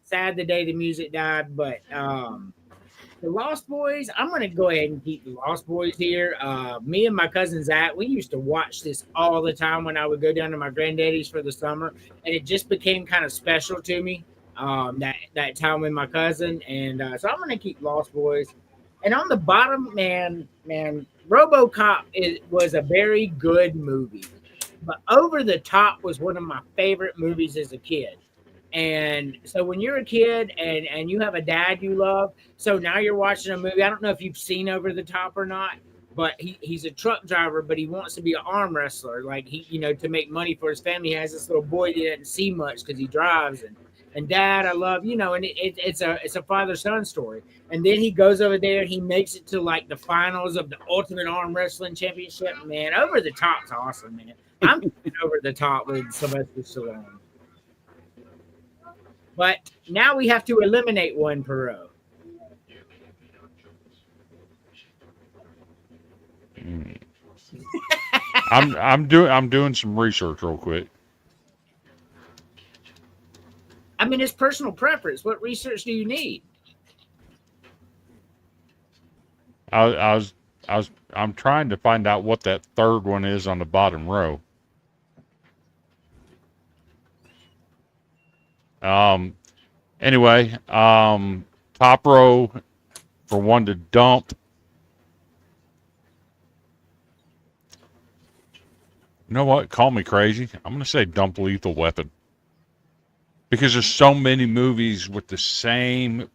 Sad the day the music died, but the Lost Boys, I'm going to go ahead and keep the Lost Boys here. Me and my cousin Zach, we used to watch this all the time when I would go down to my granddaddy's for the summer, and it just became kind of special to me that time with my cousin, and so I'm going to keep Lost Boys. And on the bottom, man, RoboCop was a very good movie, but Over the Top was one of my favorite movies as a kid. And so when you're a kid and you have a dad you love, so now you're watching a movie. I don't know if you've seen Over the Top or not, but he's a truck driver, but he wants to be an arm wrestler. Like to make money for his family. He has this little boy that doesn't see much because he drives and dad, I love, and it's a father-son story. And then he goes over there and he makes it to like the finals of the Ultimate Arm Wrestling Championship. Man, Over the Top's awesome, man. I'm Over the Top with Sylvester Stallone. But now we have to eliminate one per row. I'm doing some research real quick. I mean, it's personal preference. What research do you need? I'm trying to find out what that third one is on the bottom row. Anyway, top row for one to dump. You know what? Call me crazy. I'm going to say dump Lethal Weapon. Because there's so many movies with the same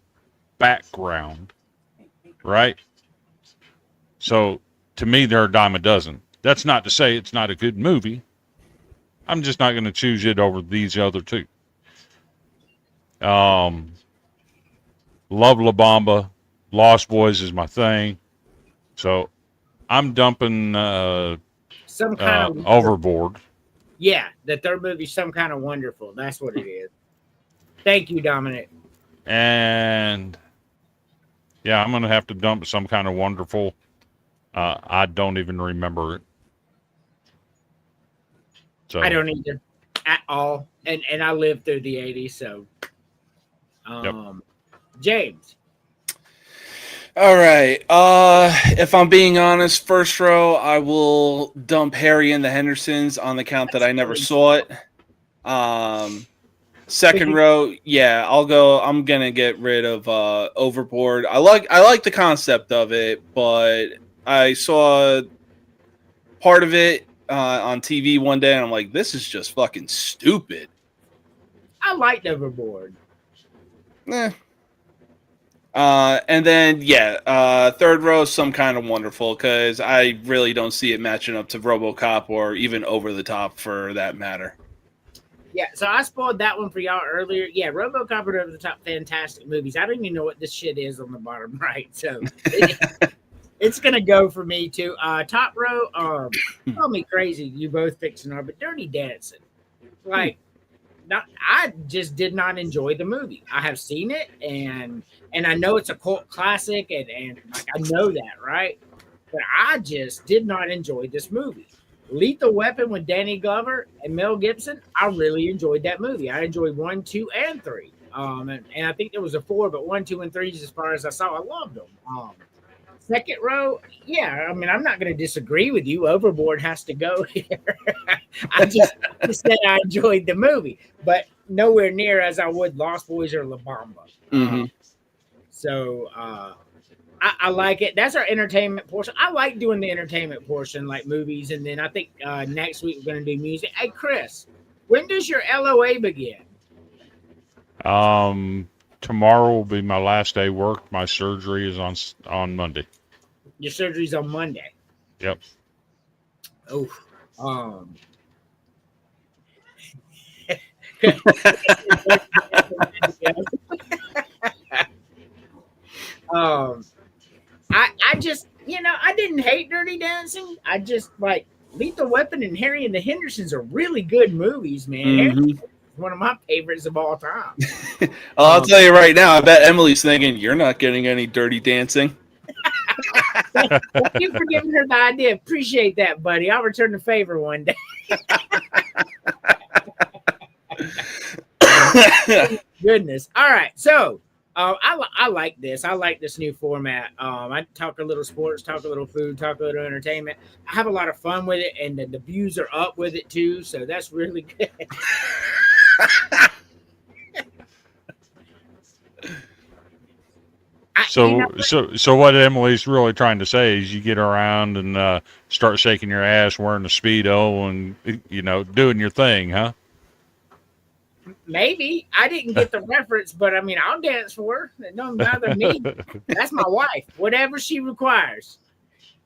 background, right? So, to me, they're a dime a dozen. That's not to say it's not a good movie. I'm just not going to choose it over these other two. Love La Bamba. Lost Boys is my thing. So, I'm dumping Some kind of Overboard. Yeah, the third movie, Some Kind of Wonderful. That's what it is. Thank you, Dominic. And yeah, I'm going to have to dump Some Kind of Wonderful. I don't even remember it. So I don't either at all. And I lived through the 80s, so James. All right. If I'm being honest, first row, I will dump Harry and the Hendersons on the count that I never saw it. Second row, yeah, I'm gonna get rid of Overboard. I like the concept of it, but I saw part of it on TV one day, and I'm like, this is just fucking stupid. I liked Overboard. And then third row, Some Kind of Wonderful, because I really don't see it matching up to RoboCop or even Over the Top for that matter. Yeah, so I spoiled that one for y'all earlier. Yeah, RoboCop and Over the Top, fantastic movies. I don't even know what this shit is on the bottom right, so it's gonna go for me too. Top row, call me crazy. You both fixing are, but Dirty Dancing, like, I just did not enjoy the movie. I have seen it, and I know it's a cult classic, and like, I know that, right? But I just did not enjoy this movie. Lethal Weapon with Danny Glover and Mel Gibson, I really enjoyed that movie. I enjoyed 1, 2, and 3. And I think there was a 4, but 1, 2, and 3, as far as I saw, I loved them. Second row, yeah, I mean, I'm not going to disagree with you. Overboard has to go here. I just said I enjoyed the movie, but nowhere near as I would Lost Boys or La Bamba. Mm-hmm. So I like it. That's our entertainment portion. I like doing the entertainment portion, like movies, and then I think next week we're going to do music. Hey, Chris, when does your LOA begin? Tomorrow will be my last day work. My surgery is on Monday. Your surgery's on Monday. Yep. Oh, I just, I didn't hate Dirty Dancing. I just like Lethal Weapon and Harry and the Hendersons are really good movies, man. Mm-hmm. One of my favorites of all time. I'll tell you right now, I bet Emily's thinking, you're not getting any Dirty Dancing. Thank you for giving her the idea. Appreciate that, buddy. I'll return the favor one day. Goodness. All right. So I like this. I like this new format. I talk a little sports, talk a little food, talk a little entertainment. I have a lot of fun with it, and the views are up with it too. So that's really good. So what Emily's really trying to say is you get around and start shaking your ass, wearing a Speedo, and doing your thing, huh? Maybe I didn't get the reference, but I mean, I'll dance for her. It don't bother me. That's my wife. Whatever she requires.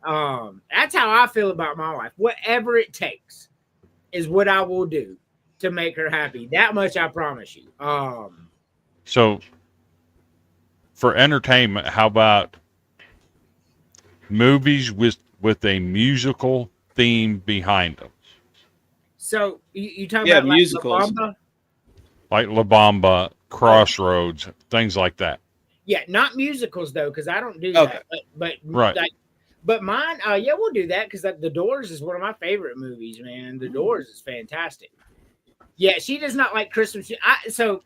That's how I feel about my wife. Whatever it takes is what I will do to make her happy. That much I promise you. So, for entertainment, how about movies with a musical theme behind them? So you talking Yeah, about like musicals. La Bamba? Like La Bamba, Crossroads, things like that. Yeah, not musicals though, because I don't do Okay. that. But Right. like, but mine, yeah, we'll do that because The Doors is one of my favorite movies, man. The Doors is fantastic. Yeah, she does not like Christmas. So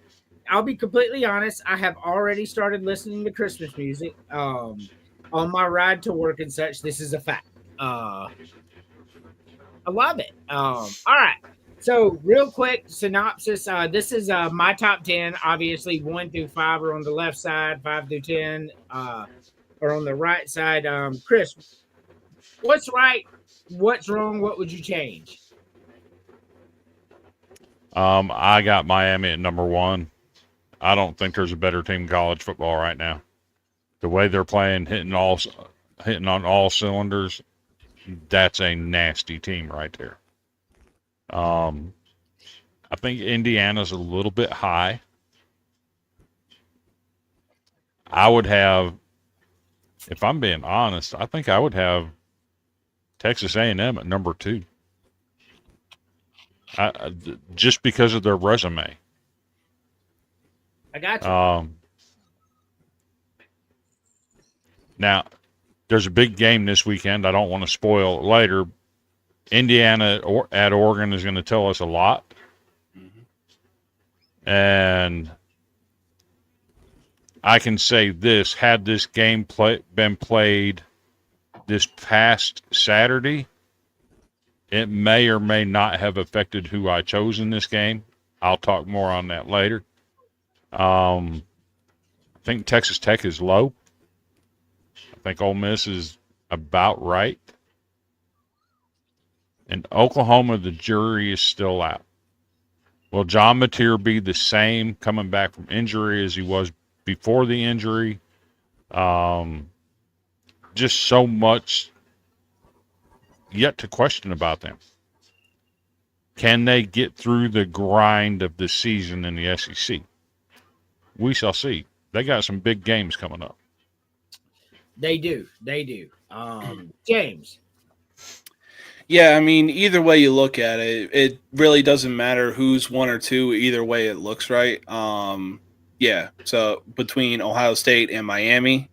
I'll be completely honest. I have already started listening to Christmas music on my ride to work and such. This is a fact. I love it. All right. So real quick synopsis. This is my top 10. Obviously, 1 through 5 are on the left side. 5 through 10 are on the right side. Chris, what's right? What's wrong? What would you change? I got Miami at number 1. I don't think there's a better team in college football right now. The way they're playing, hitting on all cylinders, that's a nasty team right there. I think Indiana's a little bit high. I would have, if I'm being honest, I think I would have Texas A&M at number 2. Just because of their resume. I got you. Now, there's a big game this weekend. I don't want to spoil it later. Indiana at Oregon is going to tell us a lot. And I can say this, had this game been played this past Saturday, it may or may not have affected who I chose in this game. I'll talk more on that later. I think Texas Tech is low. I think Ole Miss is about right. And Oklahoma, the jury is still out. Will John Mateer be the same coming back from injury as he was before the injury? Just so much yet to question about them. Can they get through the grind of the season in the SEC? We shall see. They got some big games coming up. They do. James. Yeah, I mean, either way you look at it, it really doesn't matter who's 1 or 2. Either way, it looks right. Yeah. So between Ohio State and Miami,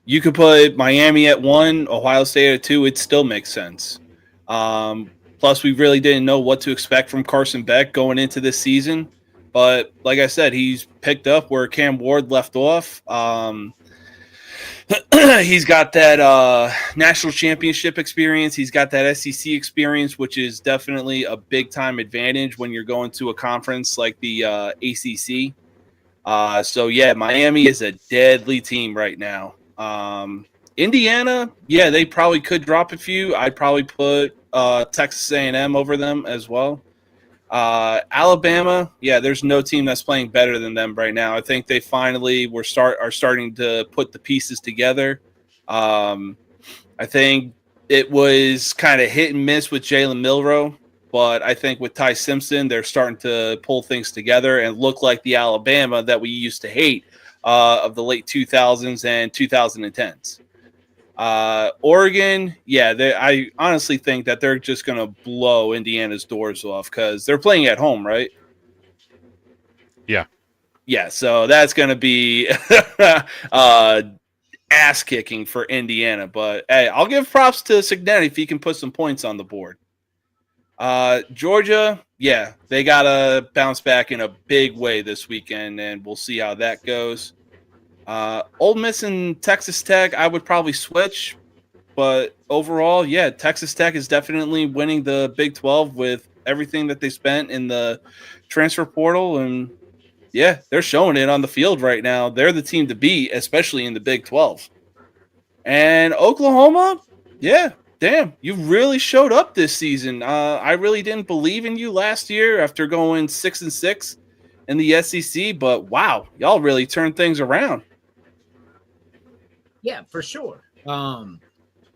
you could put Miami at 1, Ohio State at 2. It still makes sense. Plus, we really didn't know what to expect from Carson Beck going into this season. But like I said, he's picked up where Cam Ward left off. He's got that national championship experience. He's got that SEC experience, which is definitely a big-time advantage when you're going to a conference like the ACC. So, yeah, Miami is a deadly team right now. Indiana, yeah, they probably could drop a few. I'd probably put Texas A&M over them as well. Alabama, yeah, there's no team that's playing better than them right now. I think they finally are starting to put the pieces together. I think it was kind of hit and miss with Jalen Milroe, but I think with Ty Simpson, they're starting to pull things together and look like the Alabama that we used to hate of the late 2000s and 2010s. Oregon, yeah, I honestly think that they're just going to blow Indiana's doors off because they're playing at home, right? Yeah. Yeah, so that's going to be ass kicking for Indiana. But hey, I'll give props to Cignetti if he can put some points on the board. Georgia, yeah, they got to bounce back in a big way this weekend, and we'll see how that goes. Ole Miss and Texas Tech, I would probably switch, but overall, yeah, Texas Tech is definitely winning the Big 12 with everything that they spent in the transfer portal, and Yeah, they're showing it on the field right now. They're the team to beat, especially in the Big 12. And Oklahoma, yeah, damn, you really showed up this season. I really didn't believe in you last year after going 6-6 in the SEC, but wow, y'all really turned things around. Yeah, for sure.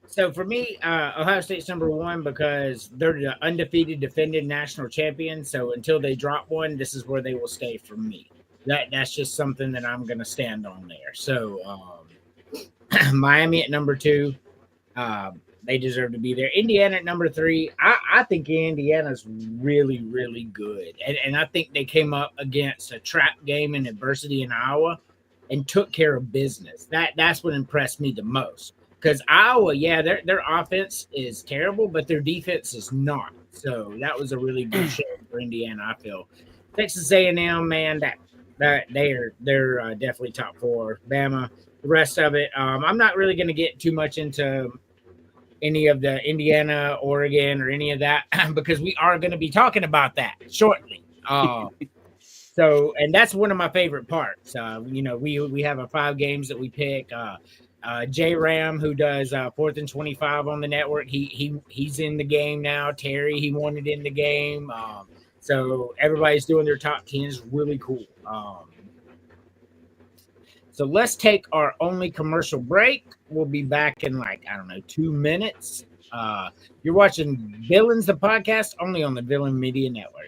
So for me, Ohio State's number one because they're the undefeated defending national champion. So until they drop one, this is where they will stay for me. That's just something that I'm going to stand on there. So Miami at number two, they deserve to be there. Indiana at number three. I think Indiana's really, really good, and I think they came up against a trap game in adversity in Iowa and took care of business. That's what impressed me the most. Because Iowa, yeah, their offense is terrible, but their defense is not. So that was a really good show for Indiana, I feel. Texas A&M, man, that they're definitely top four. Bama, the rest of it, I'm not really going to get too much into any of the Indiana, Oregon, or any of that because we are going to be talking about that shortly. So, and that's one of my favorite parts. We have our 5 games that we pick. J Ram, who does 4th and 25 on the network, he's in the game now. Terry, he wanted in the game. So everybody's doing their top 10 is really cool. So let's take our only commercial break. We'll be back in 2 minutes. You're watching Villains, the podcast, only on the Villain Media Network.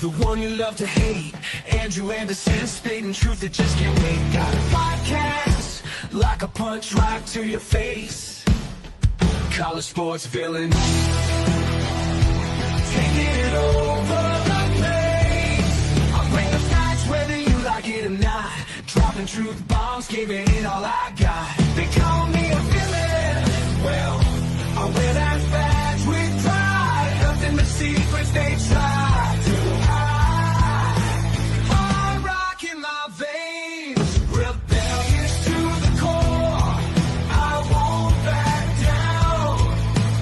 The one you love to hate. Andrew Anderson, spitting truth that just can't wait. Got a podcast like a punch right to your face. College sports villain, taking it over the place. I bring the facts whether you like it or not. Dropping truth bombs, giving it all I got. They call me a villain. Well, I wear that badge with pride. Nothing but secrets they try to hide. I'm rocking my veins, rebellious to the core. I won't back down,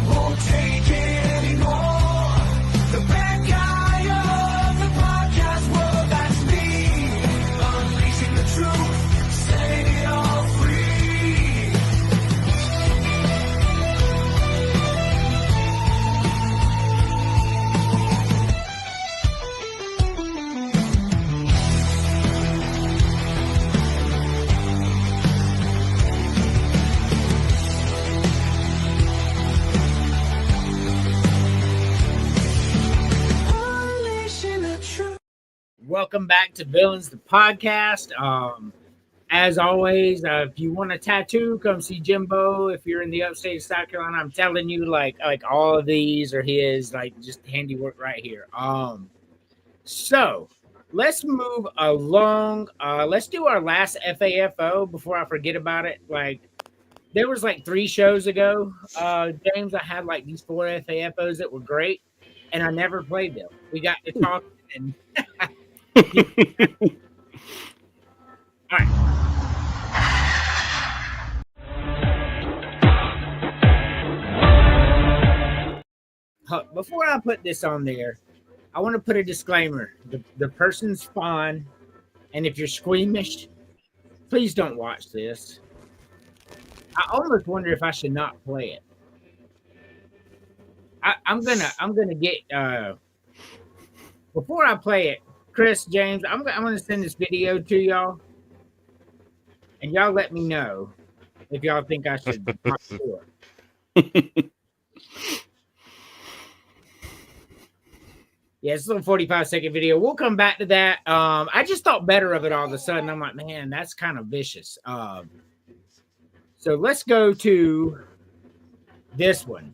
won't take it anymore. The bad guy of the podcast world, that's me. Unleashing the truth, setting it all free. Unleashing the truth. Welcome back to Villains, the podcast. As always, if you want a tattoo, come see Jimbo. If you're in the upstate of South Carolina, I'm telling you, like all of these are his, just handiwork right here. So let's move along. Let's do our last FAFO before I forget about it. There was 3 shows ago, James, I had these 4 FAFOs that were great, and I never played them. We got to talk and all right. before I put this on there, I want to put a disclaimer. The person's fine, and if you're squeamish, please don't watch this. I almost wonder if I should not play it. I'm gonna get before I play it, Chris, James, I'm gonna send this video to y'all, and y'all let me know if y'all think I should not do it. Yeah, it's a little 45-second video. We'll come back to that. I just thought better of it all of a sudden. I'm like, man, that's kind of vicious. So let's go to this one.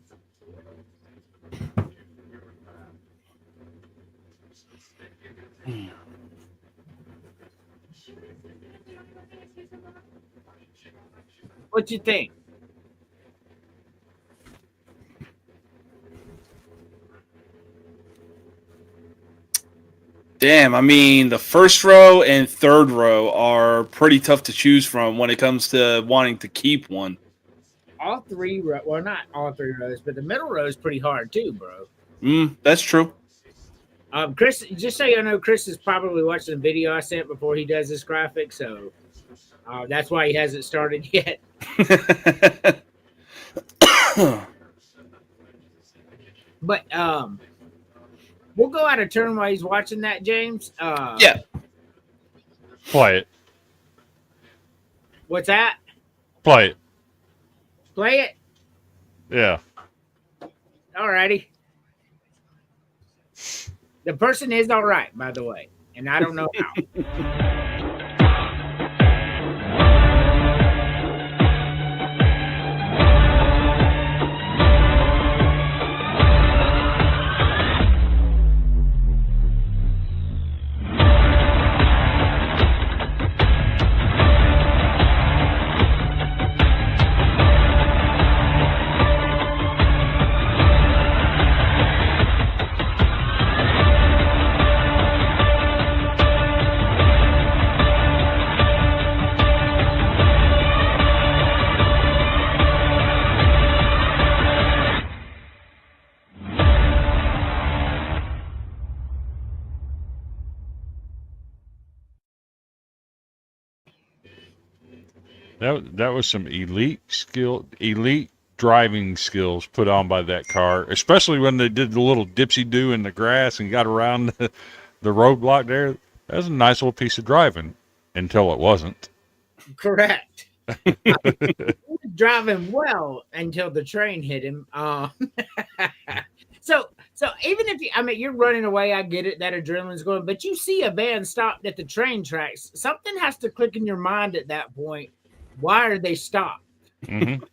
What you think? Damn, I mean, the first row and third row are pretty tough to choose from when it comes to wanting to keep one. All three rows, well, not all three rows, but the middle row is pretty hard too, bro. That's true. Chris, just so you know, Chris is probably watching the video I sent before he does this graphic, so that's why he hasn't started yet. But we'll go out of turn while he's watching that, James. Yeah. Play it. What's that? Play it. Play it? Yeah. Alrighty. The person is all right, by the way, and I don't know how. That was some elite driving skills put on by that car, especially when they did the little dipsy do in the grass and got around the roadblock there. That was a nice little piece of driving until it wasn't. Correct. He was driving well until the train hit him. So even if you're running away, I get it, that adrenaline's going, but you see a van stopped at the train tracks. Something has to click in your mind at that point. Why are they stopped? Mm-hmm.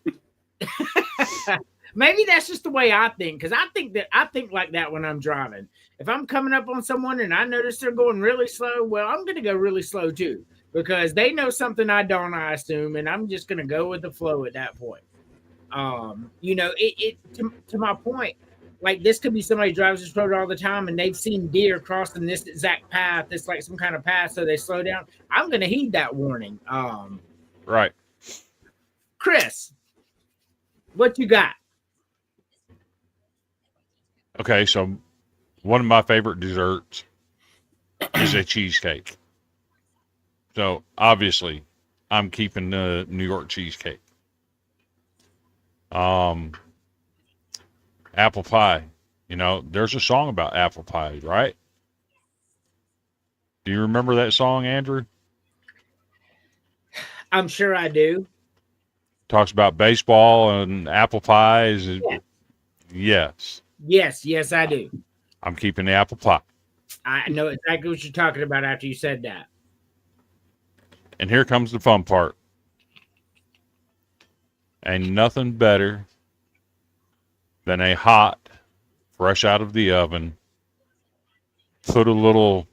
Maybe that's just the way I think, because I think like that when I'm driving. If I'm coming up on someone and I notice they're going really slow, well, I'm going to go really slow too, because they know something I don't, I assume, and I'm just going to go with the flow at that point. To my point, like this could be somebody who drives this road all the time and they've seen deer crossing this exact path. It's like some kind of path, so they slow down. I'm going to heed that warning. Right. Chris, what you got? Okay, so one of my favorite desserts is a cheesecake. So obviously, I'm keeping the New York cheesecake. Apple pie. There's a song about apple pie, right? Do you remember that song, Andrew? I'm sure I do. Talks about baseball and apple pies. Yeah. Yes. Yes, I do. I'm keeping the apple pie. I know exactly what you're talking about after you said that. And here comes the fun part. Ain't nothing better than a hot, fresh out of the oven, put a little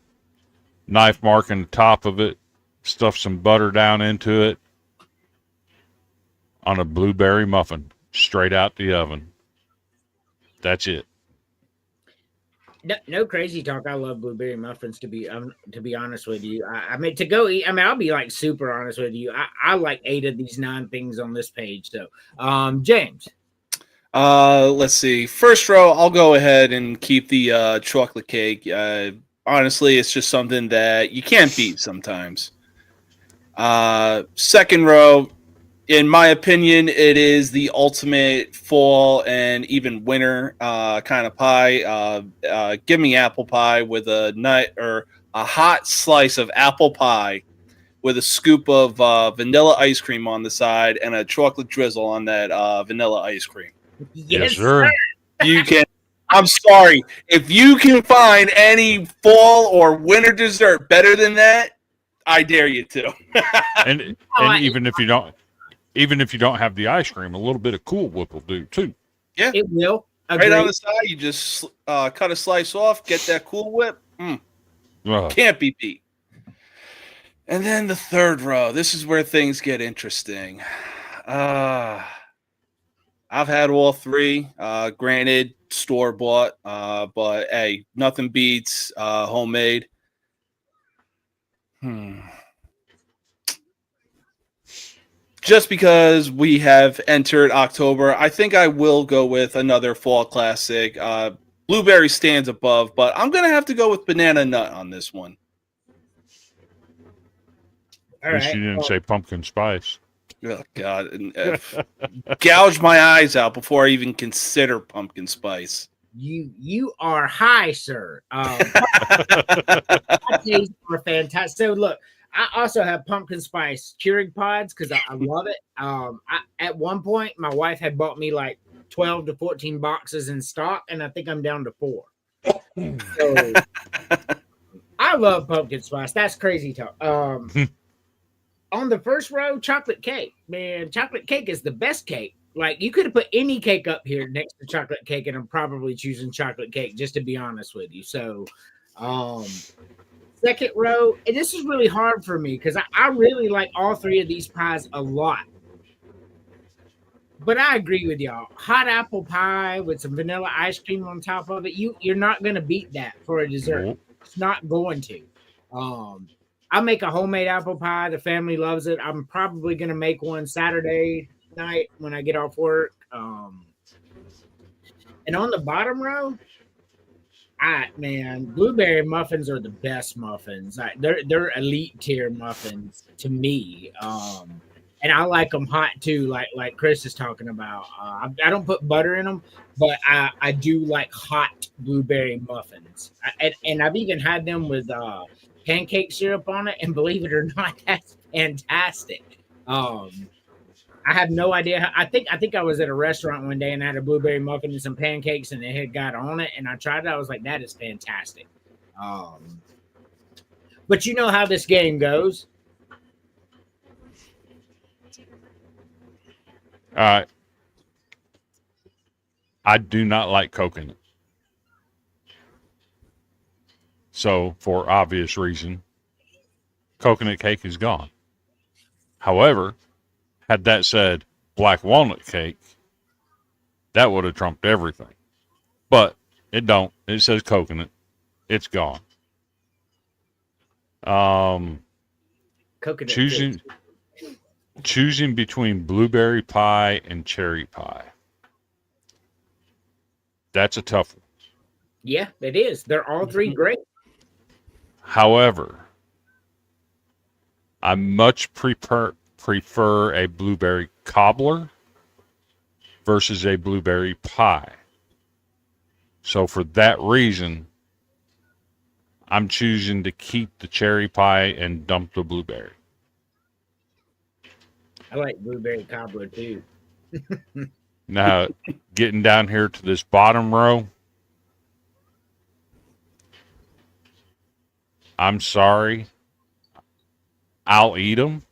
knife mark in the top of it, stuff some butter down into it, on a blueberry muffin, straight out the oven. That's it. No crazy talk. I love blueberry muffins. To be honest with you, to go eat. I'll be like super honest with you. I like 8 of these 9 things on this page. So, James, Let's see. First row, I'll go ahead and keep the chocolate cake. Honestly, it's just something that you can't beat sometimes. Second row, in my opinion, it is the ultimate fall and even winter kind of pie. Give me apple pie with a nut or a hot slice of apple pie with a scoop of vanilla ice cream on the side and a chocolate drizzle on that vanilla ice cream. Yes, sir. You can. I'm sorry. If you can find any fall or winter dessert better than that, I dare you to. And even if you don't have the ice cream, a little bit of Cool Whip will do too. Yeah, it will. right Agreed. on the side, you just cut a slice off, get that Cool Whip. Ugh. Can't be beat. And then the third row. This is where things get interesting. I've had all three. Granted, store bought, but hey, nothing beats homemade. Just because we have entered October, I think I will go with another fall classic. Blueberry stands above, but I'm gonna have to go with banana nut on this one. All At least right. you didn't well, say pumpkin spice. Oh God! Gouge my eyes out before I even consider pumpkin spice. you are high, sir. My tastes are fantastic. So look, I also have pumpkin spice Keurig pods because I love it. At one point, my wife had bought me like 12 to 14 boxes in stock, and I think I'm down to 4. So I love pumpkin spice. That's crazy talk. On the first row, chocolate cake. Man, chocolate cake is the best cake. Like you could have put any cake up here next to chocolate cake, and I'm probably choosing chocolate cake, just to be honest with you. So, second row, and this is really hard for me because I really like all three of these pies a lot. But I agree with y'all. Hot apple pie with some vanilla ice cream on top of it. You're not gonna beat that for a dessert. Nope. It's not going to. I make a homemade apple pie. The family loves it. I'm probably gonna make one Saturday night when I get off work. And on the bottom row, blueberry muffins are the best muffins. They're elite tier muffins to me. And I like them hot too, like Chris is talking about. I don't put butter in them, but I do like hot blueberry muffins. And I've even had them with pancake syrup on it, and believe it or not, that's fantastic. I have no idea. I think I was at a restaurant one day and I had a blueberry muffin and some pancakes, and it had got on it, and I tried it. I was like, that is fantastic. But you know how this game goes. I do not like coconut. So, for obvious reason, coconut cake is gone. However, had that said black walnut cake, that would have trumped everything. But it don't. It says coconut. It's gone. Coconut Choosing between blueberry pie and cherry pie. That's a tough one. Yeah, it is. They're all three great. However, I much prefer a blueberry cobbler versus a blueberry pie. So for that reason, I'm choosing to keep the cherry pie and dump the blueberry. I like blueberry cobbler too. Now, getting down here to this bottom row, I'm sorry. I'll eat them,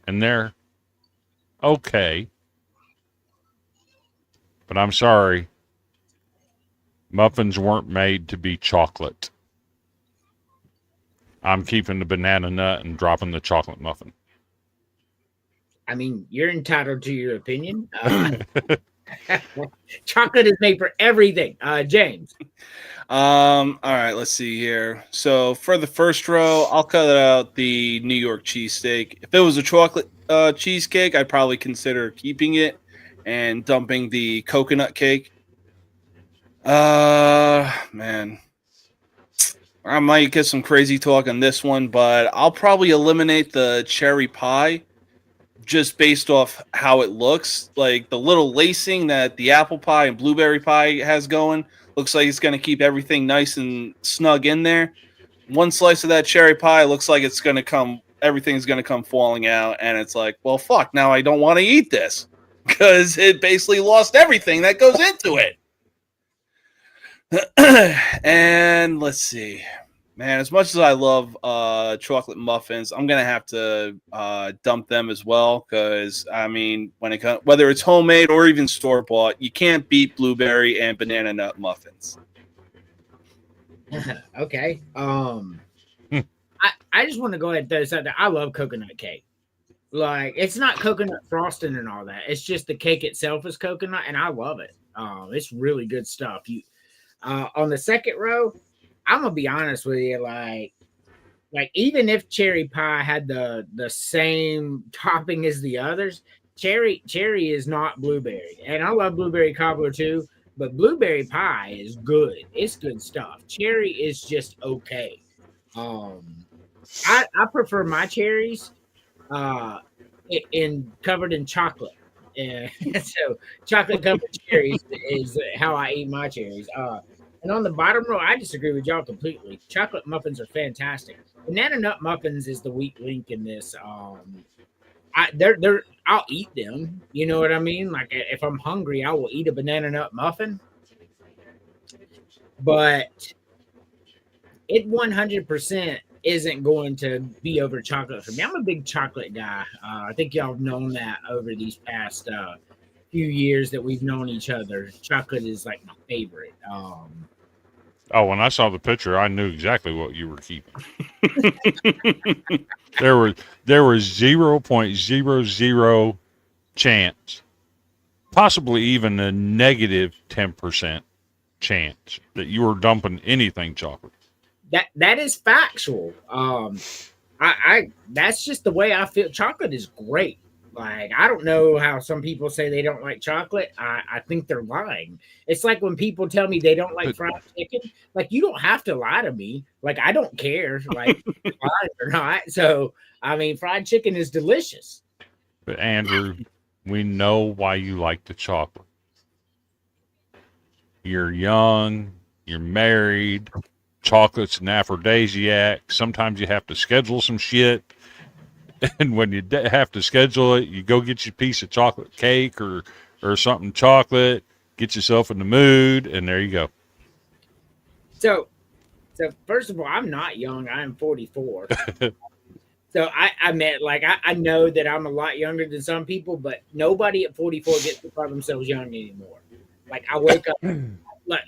and they're okay. But I'm sorry. Muffins weren't made to be chocolate. I'm keeping the banana nut and dropping the chocolate muffin. I mean, you're entitled to your opinion. Chocolate is made for everything. James. All right, let's see here. So for the first row, I'll cut out the New York cheesesteak. If it was a chocolate cheesecake, I'd probably consider keeping it. and dumping the coconut cake. Man, I might get some crazy talk on this one, but I'll probably eliminate the cherry pie just based off how it looks. Like the little lacing that the apple pie and blueberry pie has going looks like it's going to keep everything nice and snug in there. One slice of that cherry pie looks like it's going to come, everything's going to come falling out. And it's like, well, fuck, now I don't want to eat this because it basically lost everything that goes into it. And let's see, man, as much as I love chocolate muffins, I'm gonna have to dump them as well, because I mean, when it comes, whether it's homemade or even store bought, you can't beat blueberry and banana nut muffins. Okay. I just want to go ahead and throw this out there. I love coconut cake. Like, it's not coconut frosting and all that. It's just the cake itself is coconut, and I love it. It's really good stuff. On the second row, I'm gonna be honest with you, like even if cherry pie had the same topping as the others, cherry is not blueberry, and I love blueberry cobbler too. But blueberry pie is good. It's good stuff. Cherry is just okay. I prefer my cherries covered in chocolate. And so chocolate covered cherries is how I eat my cherries. And on the bottom row, I disagree with y'all completely. Chocolate muffins are fantastic. Banana nut muffins is the weak link in this. I'll eat them. You know what I mean? Like, if I'm hungry, I will eat a banana nut muffin. But it 100% isn't going to be over chocolate for me. I'm a big chocolate guy. I think y'all have known that over these past few years that we've known each other. Chocolate is like my favorite. Oh, when I saw the picture, I knew exactly what you were keeping. There was 0.00 chance, possibly even a negative 10% chance that you were dumping anything chocolate. That is factual. I that's just the way I feel. Chocolate is great. Like, I don't know how some people say they don't like chocolate. I think they're lying. It's like when people tell me they don't like fried chicken. Like, you don't have to lie to me. Like, I don't care, like, fried or not. So, I mean, fried chicken is delicious. But Andrew, we know why you like the chocolate. You're young. You're married. Chocolate's an aphrodisiac. Sometimes you have to schedule some shit. And when you have to schedule it, you go get your piece of chocolate cake or something chocolate, get yourself in the mood, and there you go. So first of all, I'm not young. I am 44. So I meant, like, I know that I'm a lot younger than some people, but nobody at 44 gets to call themselves young anymore. Like, I wake up, like,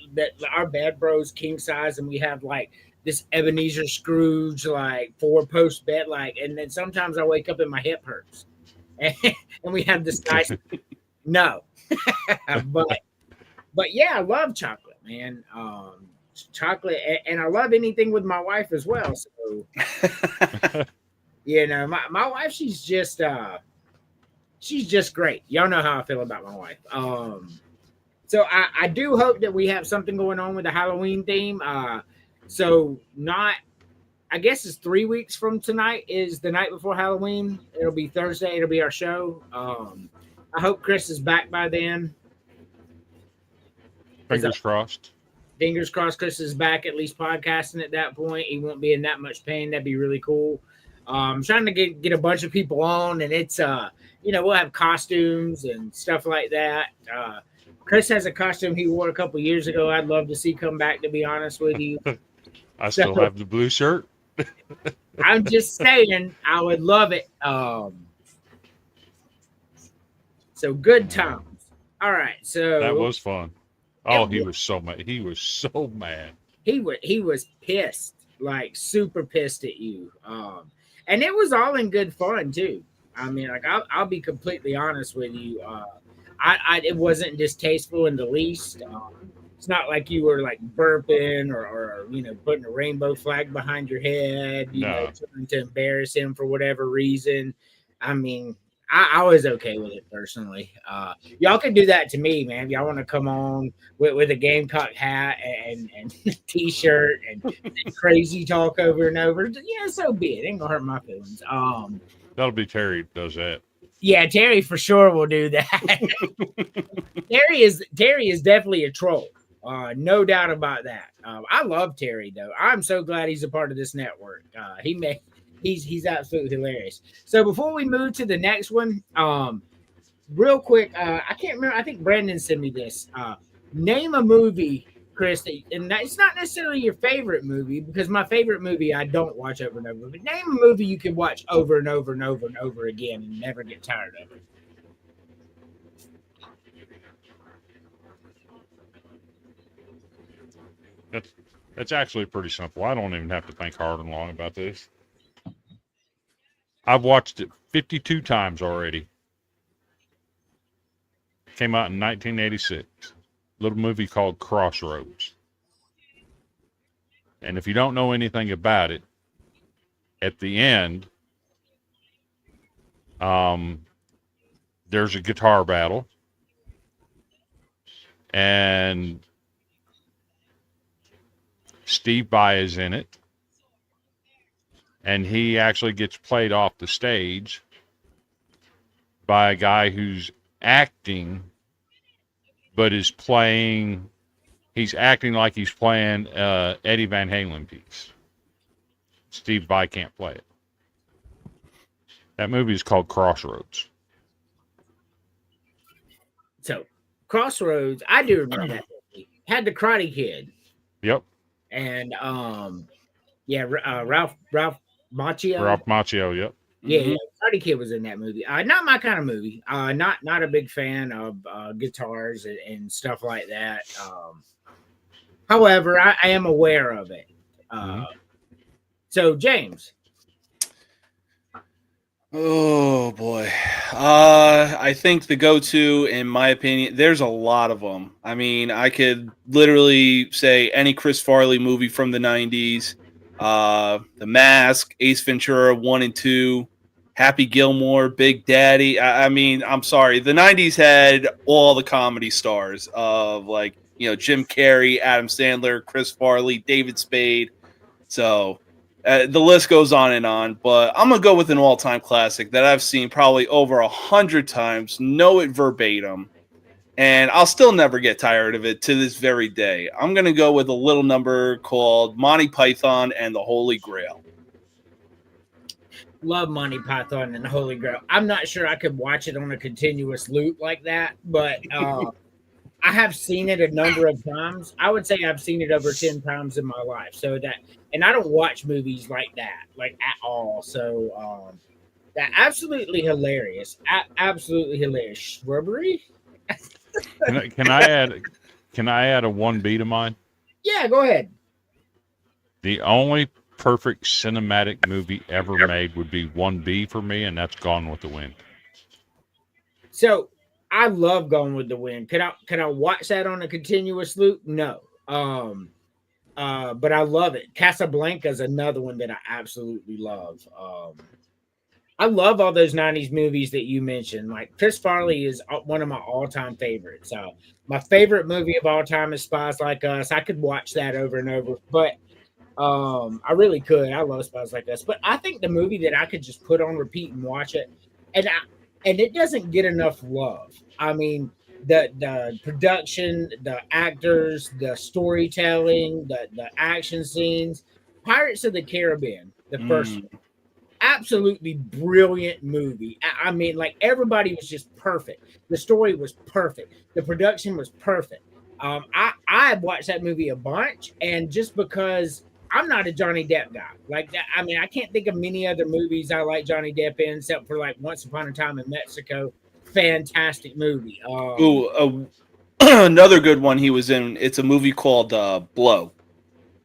our bed bros king size, and we have, like, this Ebenezer Scrooge, like, 4-post bed, like, and then sometimes I wake up and my hip hurts, and we have this nice, no, but yeah, I love chocolate, man. Chocolate, and I love anything with my wife as well. So, you know, my wife, she's just great. Y'all know how I feel about my wife. So I do hope that we have something going on with the Halloween theme. So I guess it's 3 weeks from tonight is the night before Halloween. It'll be Thursday. It'll be our show. I hope Chris is back by then. Fingers crossed. Fingers crossed Chris is back, at least podcasting at that point. He won't be in that much pain. That'd be really cool. I'm trying to get a bunch of people on, and it's, we'll have costumes and stuff like that. Chris has a costume he wore a couple years ago. I'd love to see come back, to be honest with you. I still have the blue shirt. I'm just saying, I would love it. So good times. All right. So that was fun. Oh, he was so mad. He was so mad. He was pissed, like super pissed at you. And it was all in good fun too. I mean, like, I'll be completely honest with you. It wasn't distasteful in the least. It's not like you were like burping or putting a rainbow flag behind your head, trying to embarrass him for whatever reason. I mean, I was okay with it personally. Y'all can do that to me, man. If y'all want to come on with a Gamecock hat and t-shirt and crazy talk over and over, yeah, so be it. Ain't gonna hurt my feelings. That'll be Terry does that. Yeah, Terry for sure will do that. Terry is definitely a troll. No doubt about that. I love Terry though. I'm so glad he's a part of this network. He's absolutely hilarious. So before we move to the next one, real quick, I can't remember. I think Brandon sent me this. Name a movie, Chris, and it's not necessarily your favorite movie because my favorite movie I don't watch over and over. But name a movie you can watch over and over and over and over again and never get tired of it. That's actually pretty simple. I don't even have to think hard and long about this. I've watched it 52 times already. Came out in 1986. Little movie called Crossroads. And if you don't know anything about it, at the end, there's a guitar battle. And Steve Vai is in it. And he actually gets played off the stage by a guy who's acting, but he's acting like he's playing Eddie Van Halen piece. Steve Vai can't play it. That movie is called Crossroads. So, Crossroads, I do remember that movie. Had the Karate Kid. Yep. And Ralph Macchio. Ralph Macchio, yep. Yeah, yeah, Karate Kid was in that movie. Not my kind of movie. Not a big fan of guitars and stuff like that. However, I am aware of it. So, James. Oh boy, I think the go-to, in my opinion, there's a lot of them. I mean, I could literally say any Chris Farley movie from the '90s, The Mask, Ace Ventura 1 and 2, Happy Gilmore, Big Daddy. I mean, I'm sorry, the '90s had all the comedy stars of Jim Carrey, Adam Sandler, Chris Farley, David Spade. So. The list goes on, but I'm going to go with an all-time classic that I've seen probably over 100 times, know it verbatim, and I'll still never get tired of it to this very day. I'm going to go with a little number called Monty Python and the Holy Grail. Love Monty Python and the Holy Grail. I'm not sure I could watch it on a continuous loop like that, but I have seen it a number of times. I would say I've seen it over 10 times in my life. And I don't watch movies like that, at all. So that absolutely hilarious. Absolutely hilarious. Shrubbery? Can I add a 1B to mine? Yeah, go ahead. The only perfect cinematic movie ever made would be 1B for me, and that's Gone with the Wind. So I love Gone with the Wind. Could I watch that on a continuous loop? No. But I love it. Casablanca is another one that I absolutely love. I love all those 90s movies that you mentioned. Like Chris Farley is one of my all-time favorites. My favorite movie of all time is Spies Like Us. I could watch that over and over, but I really could. I love Spies Like Us. But I think the movie that I could just put on repeat and watch it, and it doesn't get enough love. I mean, the production, the actors, the storytelling, the action scenes. Pirates of the Caribbean, the first one. Absolutely brilliant movie. I mean, everybody was just perfect. The story was perfect. The production was perfect. I watched that movie a bunch, and just because I'm not a Johnny Depp guy like that, I mean, I can't think of many other movies I like Johnny Depp in except for Once Upon a Time in Mexico. Fantastic movie. Another good one he was in. It's a movie called Blow.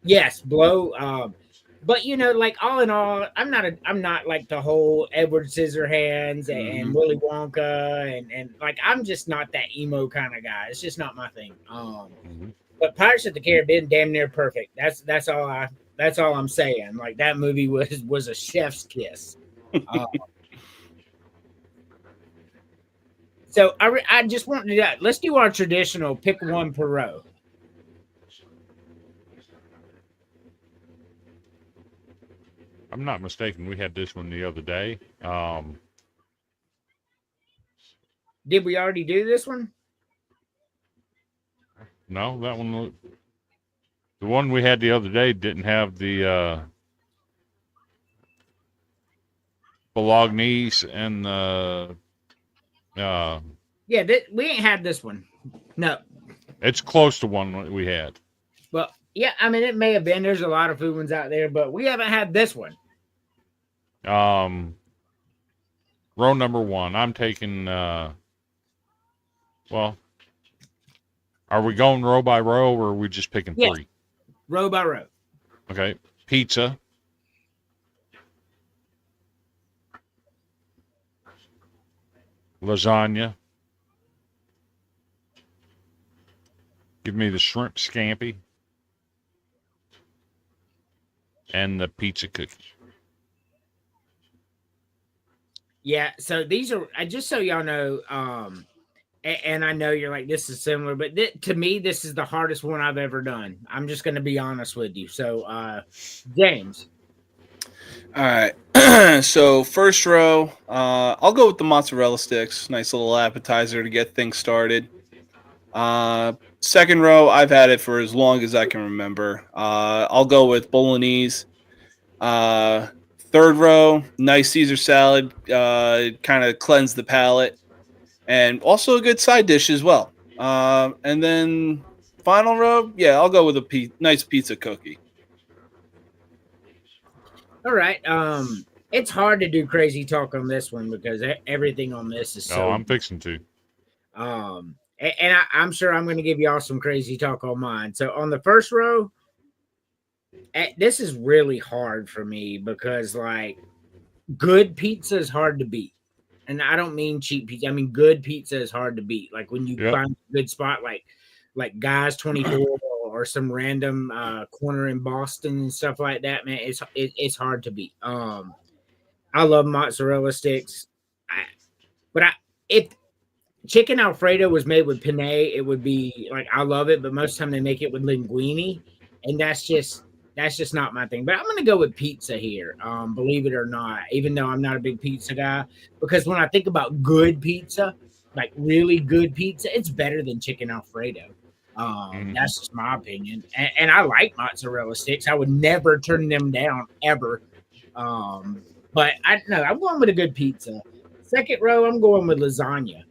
Yes, Blow. But all in all, I'm not like the whole Edward Scissorhands and Willy Wonka and I'm just not that emo kind of guy. It's just not my thing. But Pirates of the Caribbean, damn near perfect. That's all I'm saying. That movie was a chef's kiss. So I just wanted to let's do our traditional pick one per row. I'm not mistaken. We had this one the other day. Did we already do this one? No, that one. The one we had the other day didn't have the Bolognese and the. Yeah, we ain't had this one. No. It's close to one we had. Well, yeah, I mean, it may have been. There's a lot of food ones out there, but we haven't had this one. Row number one. I'm taking. Well, are we going row by row, or are we just picking Yes. three? Row by row. Okay. Pizza. Lasagna. Give me the shrimp scampi. And the pizza cookie. Yeah, so these are just so y'all know, and I know you're like, this is similar, but to me, this is the hardest one I've ever done. I'm just going to be honest with you. So, James. All right. So first row, I'll go with the mozzarella sticks. Nice little appetizer to get things started. Second row, I've had it for as long as I can remember. I'll go with bolognese. Third row, nice Caesar salad, kind of cleanse the palate, and also a good side dish as well. And then final row, yeah, I'll go with a nice pizza cookie. All right. It's hard to do crazy talk on this one because everything on this is so. Oh, I'm fixing to. And I'm sure I'm going to give y'all some crazy talk on mine. So on the first row, this is really hard for me because like good pizza is hard to beat. And I don't mean cheap pizza. I mean good pizza is hard to beat. Like when you find a good spot like Guys 24 or some random corner in Boston and stuff like that, man, it's hard to beat. I love mozzarella sticks. If chicken Alfredo was made with penne, it would be like I love it, but most of the time they make it with linguine, and that's just not my thing. But I'm gonna go with pizza here, believe it or not, even though I'm not a big pizza guy, because when I think about good pizza, like really good pizza, it's better than chicken Alfredo. That's just my opinion, and I like mozzarella sticks. I would never turn them down ever. But I'm going with a good pizza. Second row, I'm going with lasagna.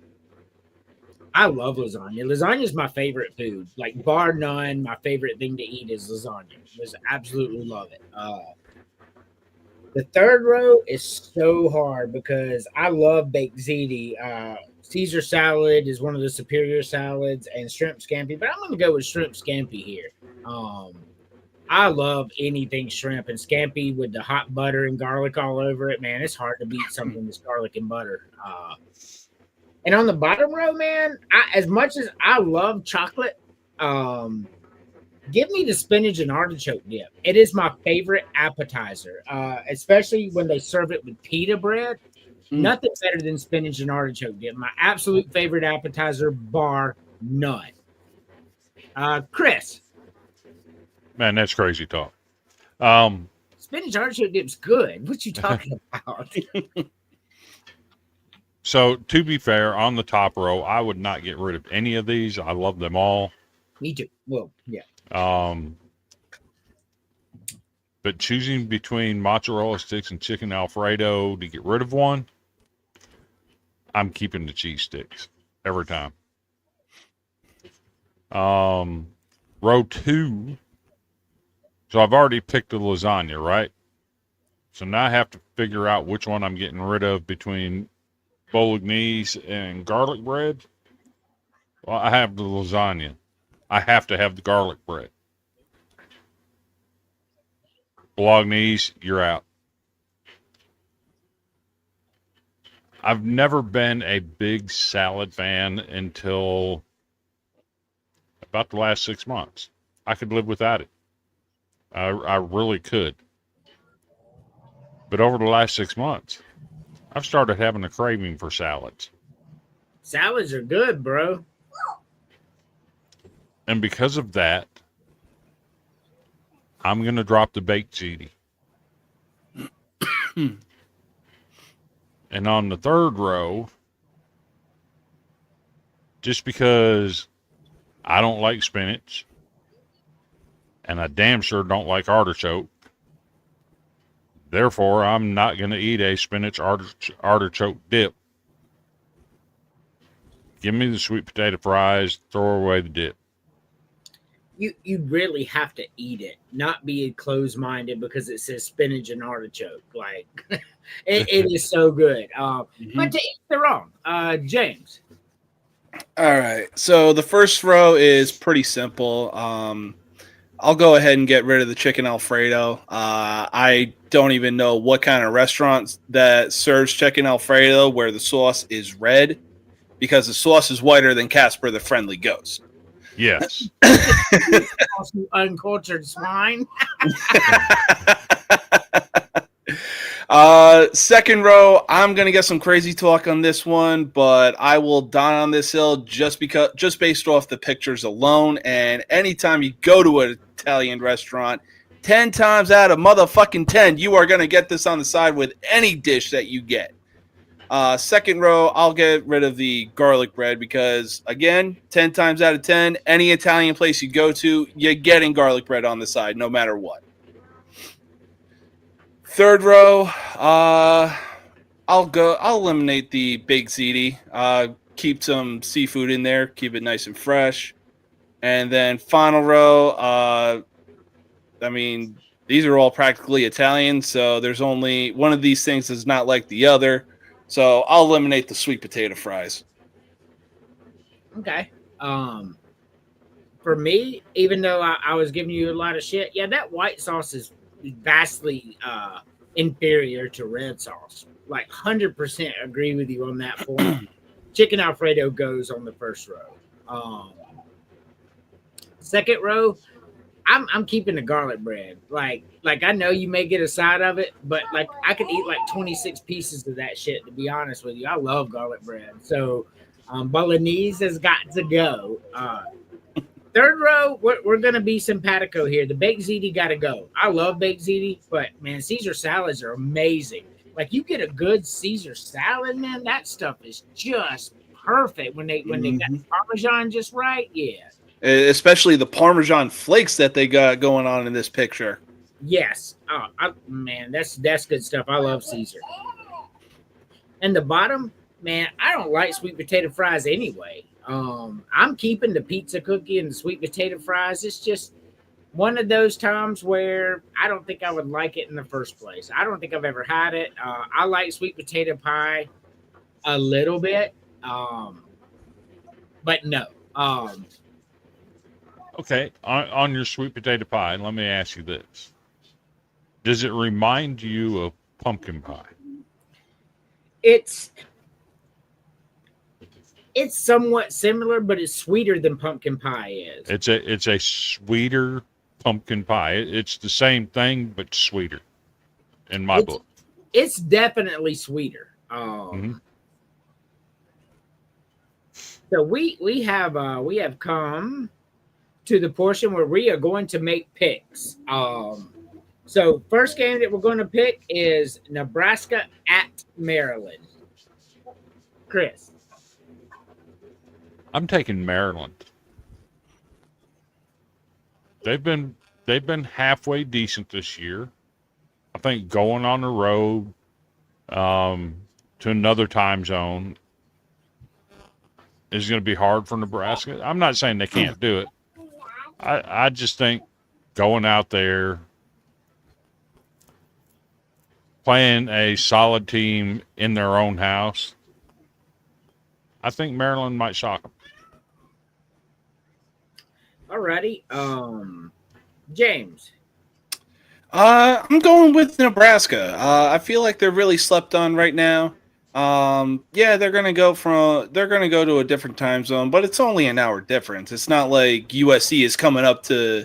I love lasagna. Lasagna is my favorite food. Like, bar none, my favorite thing to eat is lasagna. Just absolutely love it. The third row is so hard because I love baked ziti. Caesar salad is one of the superior salads, and shrimp scampi. But I'm going to go with shrimp scampi here. I love anything shrimp and scampi with the hot butter and garlic all over it. Man, it's hard to beat something that's garlic and butter. And on the bottom row, man, as much as I love chocolate, give me the spinach and artichoke dip. It is my favorite appetizer, especially when they serve it with pita bread. Nothing better than spinach and artichoke dip. My absolute favorite appetizer, bar none. Chris. Man, that's crazy talk. Spinach artichoke dip's good. What you talking about? So, to be fair, on the top row, I would not get rid of any of these. I love them all. Me too. Well, yeah. But choosing between mozzarella sticks and chicken Alfredo to get rid of one, I'm keeping the cheese sticks every time. Row two. So I've already picked the lasagna, right? So now I have to figure out which one I'm getting rid of between bolognese and garlic bread. Well, I have the lasagna. I have to have the garlic bread. Bolognese, you're out. I've never been a big salad fan until about the last 6 months. I could live without it. I really could. But over the last 6 months, I've started having a craving for salads. Salads are good, bro. And because of that, I'm going to drop the baked ziti. And on the third row, just because I don't like spinach, and I damn sure don't like artichoke, therefore I'm not going to eat a spinach artichoke dip. Give me the sweet potato fries, throw away the dip. You really have to eat it, not be closed-minded because it says spinach and artichoke. Like it is so good. But to each their own. James. All right. So the first row is pretty simple. I'll go ahead and get rid of the chicken Alfredo. I don't even know what kind of restaurant that serves chicken Alfredo where the sauce is red, because the sauce is whiter than Casper the Friendly Ghost. Yes. Uncultured swine. Second row, I'm gonna get some crazy talk on this one, but I will die on this hill just based off the pictures alone. And anytime you go to an Italian restaurant, 10 times out of motherfucking 10, you are gonna get this on the side with any dish that you get. Second row, I'll get rid of the garlic bread because, again, 10 times out of 10, any Italian place you go to, you're getting garlic bread on the side, no matter what. Third row, I'll eliminate the baked ziti. Keep some seafood in there, keep it nice and fresh. And then final row, I mean, these are all practically Italian, so there's only one of these things is not like the other. So I'll eliminate the sweet potato fries. Okay. For me, even though I was giving you a lot of shit, yeah, that white sauce is vastly inferior to red sauce. Like 100% agree with you on that point. Chicken Alfredo goes on the first row. Second row, I'm keeping the garlic bread. Like I know you may get a side of it, but like I could eat like 26 pieces of that shit, to be honest with you. I love garlic bread. So bolognese has got to go. Third row, we're gonna be simpatico here. The baked ziti got to go. I love baked ziti, but man, Caesar salads are amazing. Like you get a good Caesar salad, man, that stuff is just perfect when they got the Parmesan just right. Yeah. Especially the Parmesan flakes that they got going on in this picture. Yes. Oh, man, that's good stuff. I love Caesar. And the bottom, man, I don't like sweet potato fries anyway. I'm keeping the pizza cookie and the sweet potato fries. It's just one of those times where I don't think I would like it in the first place. I don't think I've ever had it. I like sweet potato pie a little bit, but no. Okay, on your sweet potato pie, let me ask you this. Does it remind you of pumpkin pie? It's somewhat similar, but it's sweeter than pumpkin pie is. It's a sweeter pumpkin pie. It's the same thing, but sweeter in my book. It's definitely sweeter. So we have come to the portion where we are going to make picks. So first game that we're going to pick is Nebraska at Maryland. Chris. I'm taking Maryland. They've been halfway decent this year. I think going on the road to another time zone is going to be hard for Nebraska. I'm not saying they can't do it. I just think going out there, playing a solid team in their own house, I think Maryland might shock them. Alrighty. James. I'm going with Nebraska. I feel like they're really slept on right now. Yeah, they're gonna go to a different time zone, but it's only an hour difference. It's not like USC is coming up to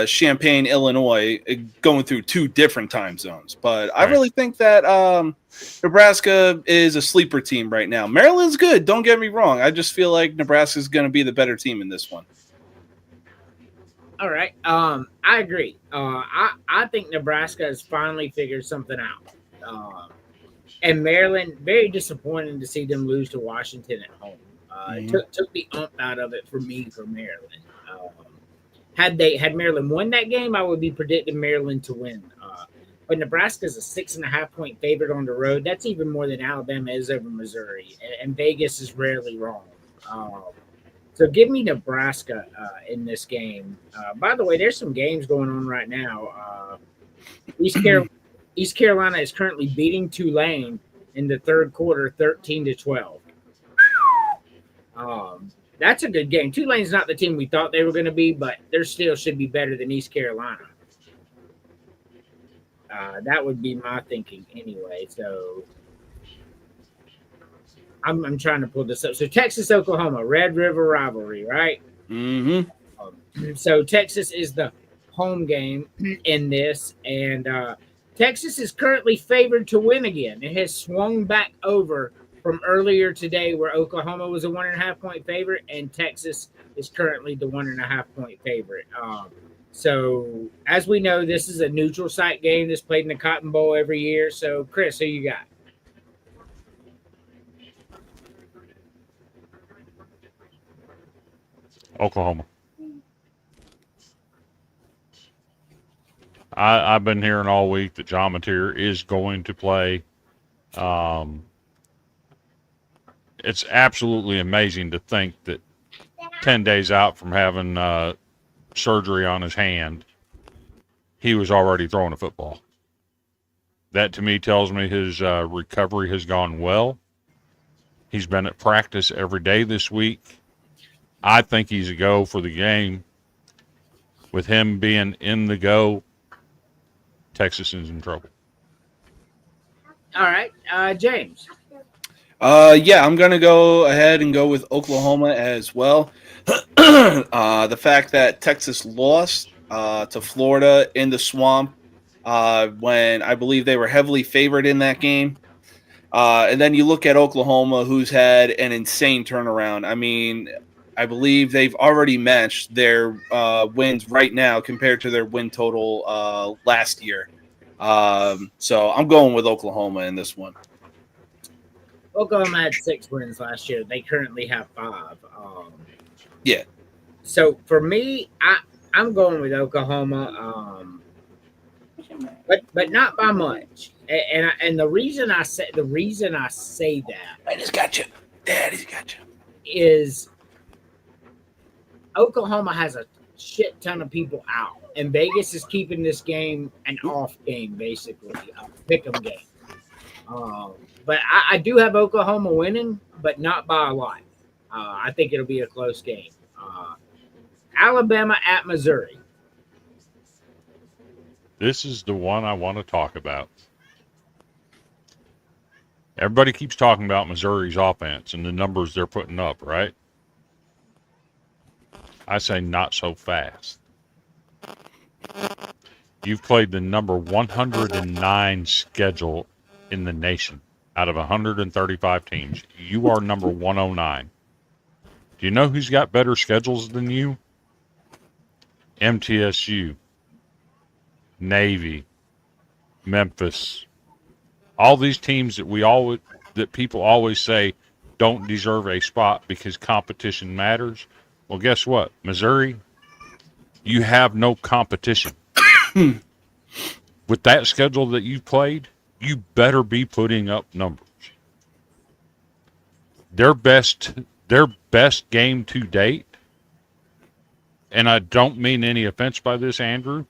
Champaign, Illinois, going through 2 different time zones. But I Right. really think that Nebraska is a sleeper team right now. Maryland's good. Don't get me wrong. I just feel like Nebraska is going to be the better team in this one. All right. I agree. I think Nebraska has finally figured something out. And Maryland, very disappointing to see them lose to Washington at home. Took the ump out of it for me for Maryland. Had Maryland won that game, I would be predicting Maryland to win. But Nebraska is a 6.5 point favorite on the road. That's even more than Alabama is over Missouri, and Vegas is rarely wrong. So give me Nebraska in this game. By the way, there's some games going on right now. East Carolina is currently beating Tulane in the third quarter, 13-12. That's a good game. Tulane's not the team we thought they were going to be, but they still should be better than East Carolina. That would be my thinking anyway. So I'm trying to pull this up. So Texas, Oklahoma, Red River rivalry, right? Mm-hmm. So Texas is the home game in this, and Texas is currently favored to win again. It has swung back over from earlier today where Oklahoma was a 1.5 point favorite, and Texas is currently the 1.5 point favorite. So as we know, this is a neutral site game that's played in the Cotton Bowl every year. So Chris, who you got? Oklahoma. I've been hearing all week that John Mateer is going to play. It's absolutely amazing to think that 10 days out from having surgery on his hand, he was already throwing a football. That to me tells me his recovery has gone well. He's been at practice every day this week. I think he's a go for the game. With him being in the go, Texas is in trouble. All right, James. Yeah, I'm going to go ahead and go with Oklahoma as well. The fact that Texas lost to Florida in the Swamp when I believe they were heavily favored in that game. And then you look at Oklahoma, who's had an insane turnaround. I mean, I believe they've already matched their wins right now compared to their win total last year. So I'm going with Oklahoma in this one. Oklahoma had 6 wins last year. They currently have 5. Yeah. So for me, I'm going with Oklahoma, but not by much. And the reason I say that Daddy's got you. Daddy's got you. is Oklahoma has a shit ton of people out, and Vegas is keeping this game an off game, basically a pick'em game. But I do have Oklahoma winning, but not by a lot. I think it'll be a close game. Alabama at Missouri. This is the one I want to talk about. Everybody keeps talking about Missouri's offense and the numbers they're putting up, right? I say not so fast. You've played the number 109 schedule in the nation out of 135 teams. You are number 109. Do you know who's got better schedules than you? MTSU, Navy, Memphis. All these teams that people always say don't deserve a spot because competition matters. Well, guess what? Missouri, you have no competition. With that schedule that you've played, you better be putting up numbers. Their best game to date, and I don't mean any offense by this, Andrew,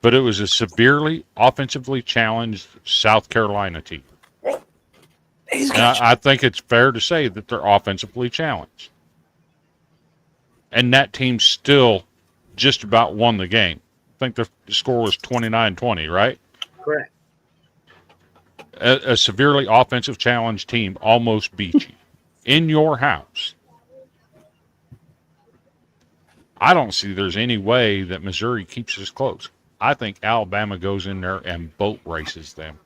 but it was a severely offensively challenged South Carolina team. And I think it's fair to say that they're offensively challenged. And that team still just about won the game. I think the score was 29-20, right? Correct. A severely offensive challenged team almost beat you in your house. I don't see there's any way that Missouri keeps this close. I think Alabama goes in there and boat races them.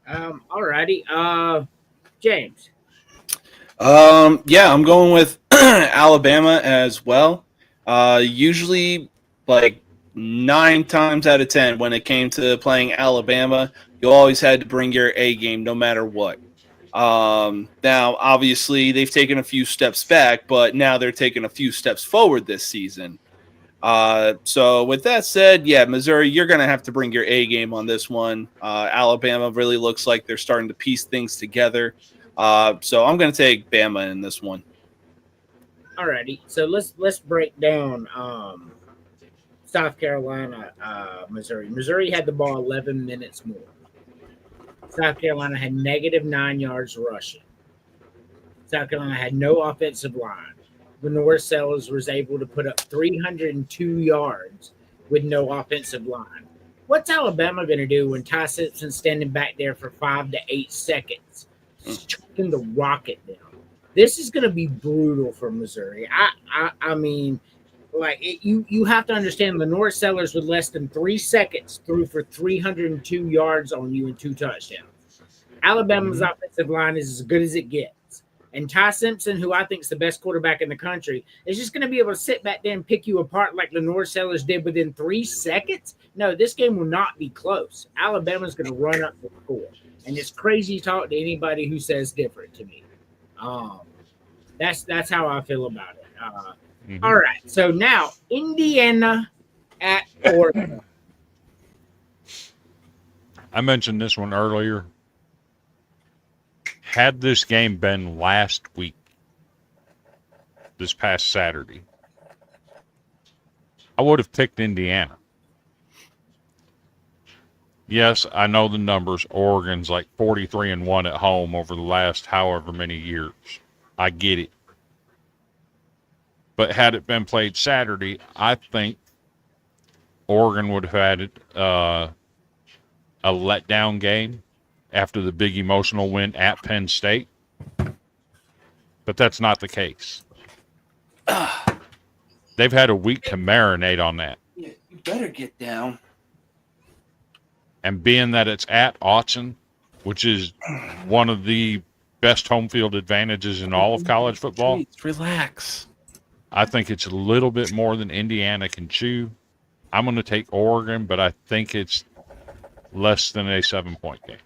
Alrighty. James. Yeah, I'm going with Alabama as well. Usually, like 9 times out of 10, when it came to playing Alabama, you always had to bring your A game no matter what. Now, obviously, they've taken a few steps back, but now they're taking a few steps forward this season. So with that said, yeah, Missouri, you're going to have to bring your A game on this one. Alabama really looks like they're starting to piece things together. So I'm going to take Bama in this one. Alrighty. So let's break down South Carolina, Missouri. Missouri had the ball 11 minutes more. South Carolina had -9 yards rushing. South Carolina had no offensive line. The North Sellers was able to put up 302 yards with no offensive line. What's Alabama going to do when Ty Simpson's standing back there for 5 to 8 seconds, chucking the rocket down? This is going to be brutal for Missouri. I mean, like you have to understand the North Sellers with less than 3 seconds threw for 302 yards on you and 2 touchdowns. Alabama's offensive line is as good as it gets. And Ty Simpson, who I think is the best quarterback in the country, is just going to be able to sit back there and pick you apart like the North Sellers did within 3 seconds. No, this game will not be close. Alabama's going to run up the score. And it's crazy to talk to anybody who says different to me. That's how I feel about it. All right. So now, Indiana at Oregon. I mentioned this one earlier. Had this game been last week, this past Saturday, I would have picked Indiana. Yes, I know the numbers. Oregon's like 43-1 at home over the last however many years. I get it. But had it been played Saturday, I think Oregon would have had a letdown game after the big emotional win at Penn State. But that's not the case. They've had a week to marinate on that. Yeah, you better get down. And being that it's at Autzen, which is one of the best home field advantages in all of college football, Please, relax. I think it's a little bit more than Indiana can chew. I'm going to take Oregon, but I think it's less than a 7-point game.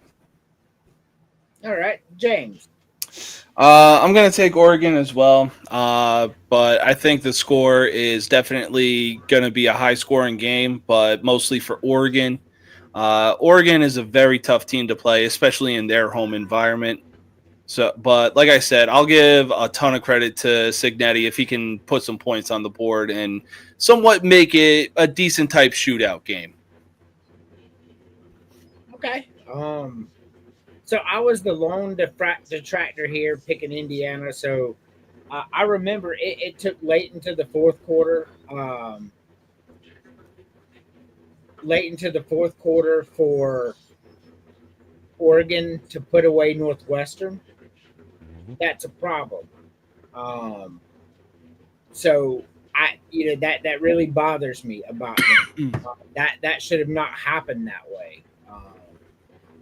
All right, James. I'm going to take Oregon as well, but I think the score is definitely going to be a high-scoring game, but mostly for Oregon. Oregon is a very tough team to play, especially in their home environment. So, but like I said, I'll give a ton of credit to Cignetti if he can put some points on the board and somewhat make it a decent type shootout game. Okay. So I was the lone detractor here picking Indiana. So I remember it took late into the fourth quarter. Late into the fourth quarter for Oregon to put away Northwestern. That's a problem. So that really bothers me about them. That should have not happened that way.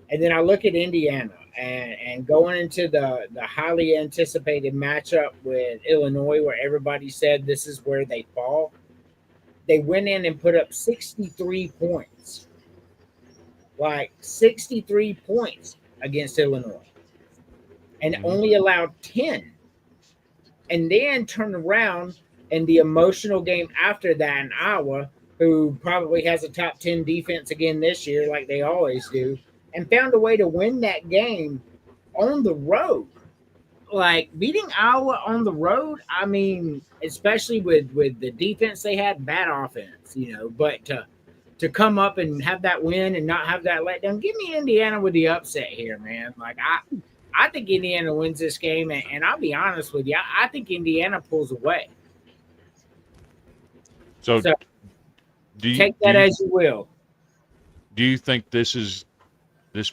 And then I look at Indiana and going into the highly anticipated matchup with Illinois, where everybody said this is where they fall. They went in and put up 63 points. Like 63 points against Illinois. And only allowed 10. And then turned around in the emotional game after that in Iowa, who probably has a top 10 defense again this year, like they always do, and found a way to win that game on the road. Like beating Iowa on the road, I mean, especially with the defense they had, bad offense, but to come up and have that win and not have that letdown, give me Indiana with the upset here, man. Like I think Indiana wins this game, and I'll be honest with you, I think Indiana pulls away. So do you take that as you will. Do you think this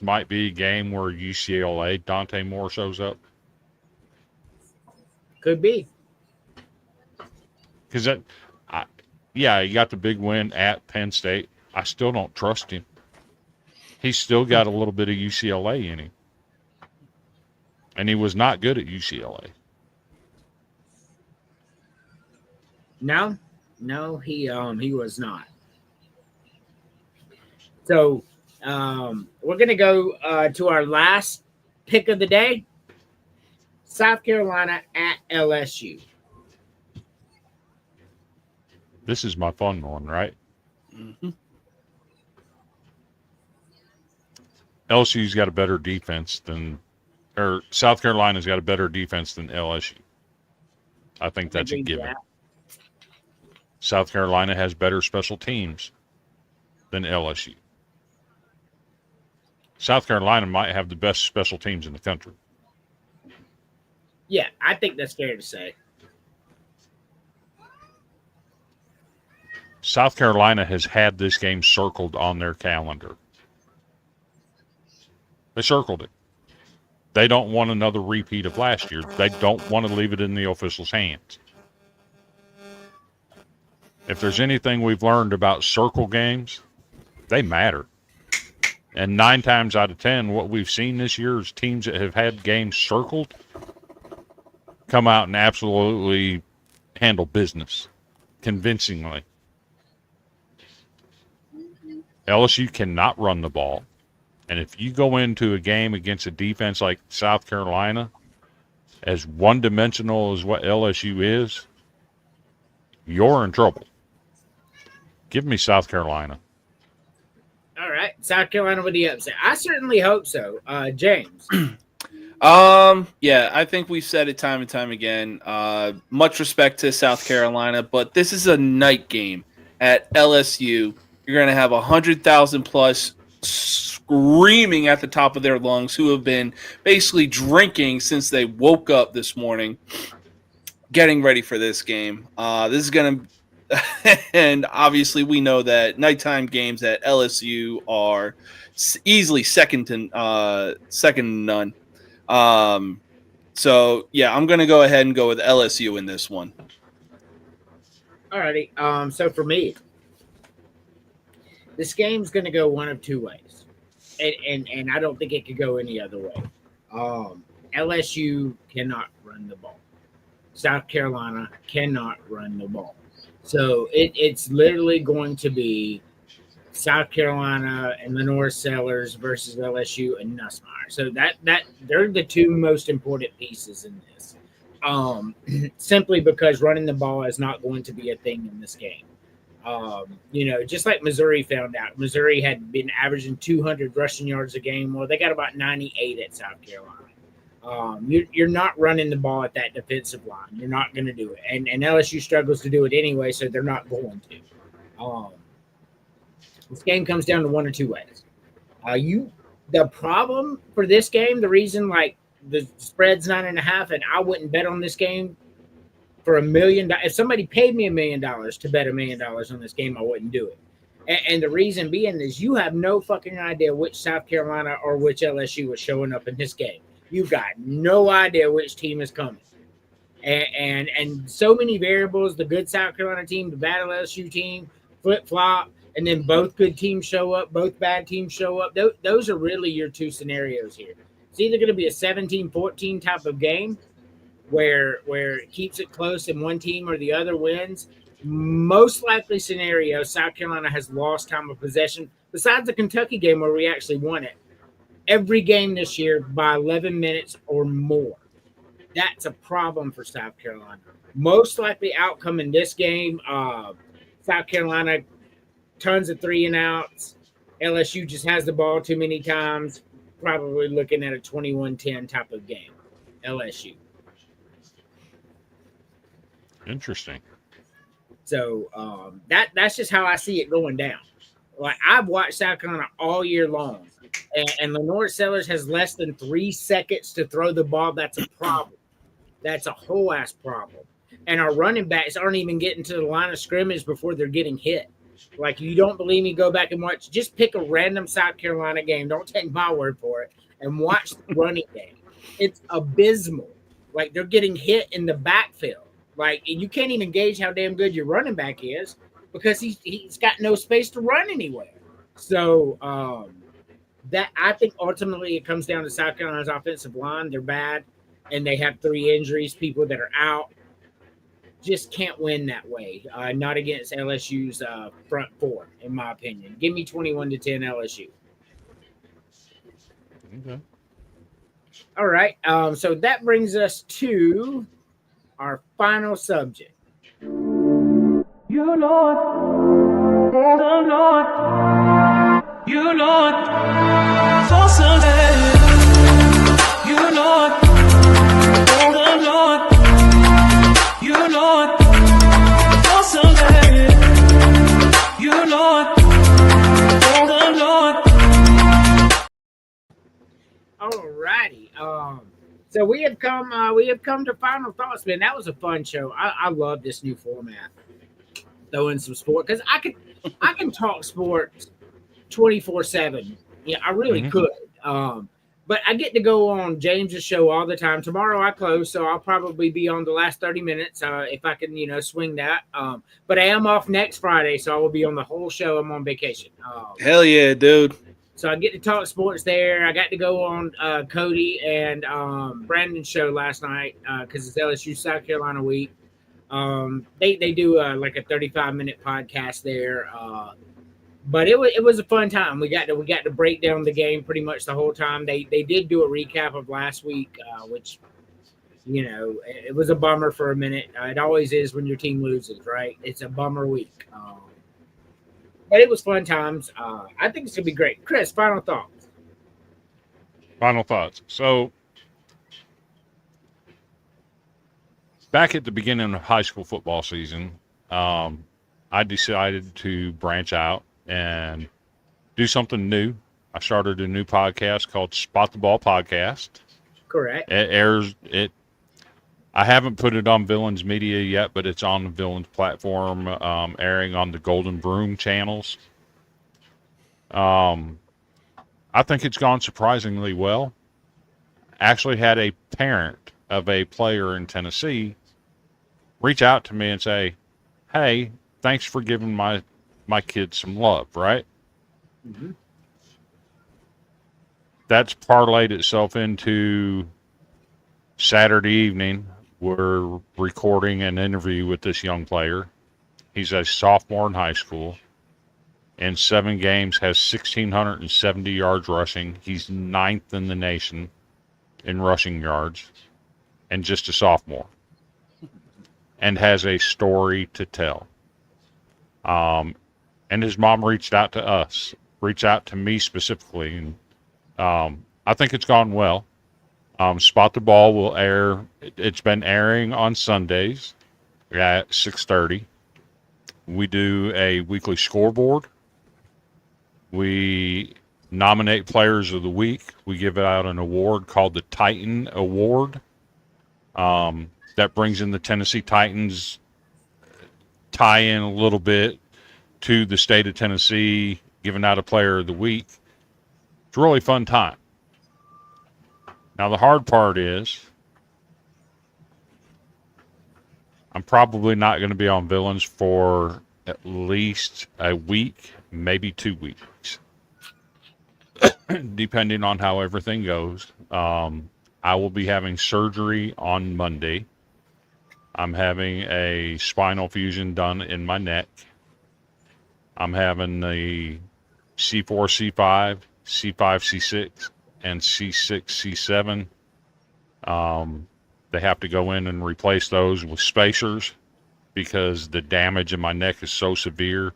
might be a game where UCLA Dante Moore shows up? Could be. Because he got the big win at Penn State. I still don't trust him. He's still got a little bit of UCLA in him. And he was not good at UCLA. No, he was not. So we're gonna go to our last pick of the day. South Carolina at LSU. This is my fun one, right? Mm-hmm. LSU's got a better defense or South Carolina's got a better defense than LSU. I think that's a given. That. South Carolina has better special teams than LSU. South Carolina might have the best special teams in the country. Yeah, I think that's fair to say. South Carolina has had this game circled on their calendar. They circled it. They don't want another repeat of last year. They don't want to leave it in the officials' hands. If there's anything we've learned about circle games, they matter. And 9 times out of 10, what we've seen this year is teams that have had games circled come out and absolutely handle business convincingly. LSU cannot run the ball. And if you go into a game against a defense like South Carolina, as one-dimensional as what LSU is, you're in trouble. Give me South Carolina. All right, South Carolina with the upset. I certainly hope so. James. Yeah, I think we've said it time and time again. Much respect to South Carolina, but this is a night game at LSU. You're going to have 100,000 plus screaming at the top of their lungs who have been basically drinking since they woke up this morning, getting ready for this game. This is going to and obviously we know that nighttime games at LSU are easily second to none. So yeah, I'm going to go ahead and go with LSU in this one. Alrighty. So for me, this game's going to go one of two ways, and I don't think it could go any other way. LSU cannot run the ball. South Carolina cannot run the ball. So it's literally going to be South Carolina and Lenore Sellers versus LSU and Nussmeier. So that they're the two most important pieces in this. Simply because running the ball is not going to be a thing in this game. Just like Missouri found out, Missouri had been averaging 200 rushing yards a game. Well, they got about 98 at South Carolina. You're not running the ball at that defensive line. You're not going to do it. And LSU struggles to do it anyway, so they're not going to. This game comes down to one or two ways. The problem for this game, the reason like the spread's 9.5, and I wouldn't bet on this game for $1 million. If somebody paid me $1 million to bet $1 million on this game, I wouldn't do it. And the reason being is you have no fucking idea which South Carolina or which LSU is showing up in this game. You've got no idea which team is coming. And so many variables, the good South Carolina team, the bad LSU team, flip-flop, and then both good teams show up, both bad teams show up. Those are really your two scenarios here. It's either going to be a 17-14 type of game where it keeps it close and one team or the other wins. Most likely scenario, South Carolina has lost time of possession, besides the Kentucky game where we actually won it. Every game this year by 11 minutes or more. That's a problem for South Carolina. Most likely outcome in this game, South Carolina, tons of 3-and-outs. LSU just has the ball too many times. Probably looking at a 21-10 type of game. LSU. Interesting. So that's just how I see it going down. Like I've watched South Carolina all year long. And Lenore Sellers has less than 3 seconds to throw the ball. That's a problem. That's a whole ass problem. And our running backs aren't even getting to the line of scrimmage before they're getting hit. Like, you don't believe me, go back and watch. Just pick a random South Carolina game. Don't take my word for it. And watch the running game. It's abysmal. Like, they're getting hit in the backfield. Like, and you can't even gauge how damn good your running back is because he's got no space to run anywhere. So that I think ultimately it comes down to South Carolina's offensive line. They're bad, and they have 3 injuries, people that are out. Just can't win that way. Not against LSU's front 4, in my opinion. Give me 21-10 LSU. Okay. All right. So that brings us to our final subject. You Lord, oh Lord, you Lord, for Sunday. You Lord, oh Lord, you Lord, for Sunday. You Lord, oh Lord. All righty. So we have come to final thoughts, man. That was a fun show. I love this new format. Throw in some sport because I can talk sports 24/7. Yeah, I really could. But I get to go on James's show all the time. Tomorrow I close, so I'll probably be on the last 30 minutes if I can, swing that. But I am off next Friday, so I will be on the whole show. I'm on vacation. Hell yeah, dude. So I get to talk sports there. I got to go on Cody and Brandon's show last night because it's LSU South Carolina week. They do like a 35-minute podcast there. But it was a fun time. We got to break down the game pretty much the whole time. They did do a recap of last week, which it was a bummer for a minute. It always is when your team loses, right? It's a bummer week. But it was fun times. I think it's gonna be great. Chris, final thoughts. Final thoughts. So, back at the beginning of high school football season, I decided to branch out and do something new. I started a new podcast called Spot the Ball Podcast. Correct. I haven't put it on Villains Media yet, but it's on the Villains platform, airing on the Golden Broom channels. I think it's gone surprisingly well. Actually had a parent of a player in Tennessee reach out to me and say, hey, thanks for giving my kids some love, right? Mm-hmm. That's parlayed itself into Saturday evening. We're recording an interview with this young player. He's a sophomore in high school. In 7 games, has 1,670 yards rushing. He's 9th in the nation in rushing yards. And just a sophomore. And has a story to tell. And his mom reached out to me specifically. And I think it's gone well. Spot the Ball will air. It's been airing on Sundays at 6:30. We do a weekly scoreboard. We nominate players of the week. We give out an award called the Titan Award. That brings in the Tennessee Titans, tie in a little bit to the state of Tennessee, giving out a player of the week. It's a really fun time. Now, the hard part is I'm probably not going to be on Villains for at least a week, maybe 2 weeks, depending on how everything goes. I will be having surgery on Monday. I'm having a spinal fusion done in my neck. I'm having the C4, C5, C5, C6, and C6, C7. They have to go in and replace those with spacers because the damage in my neck is so severe.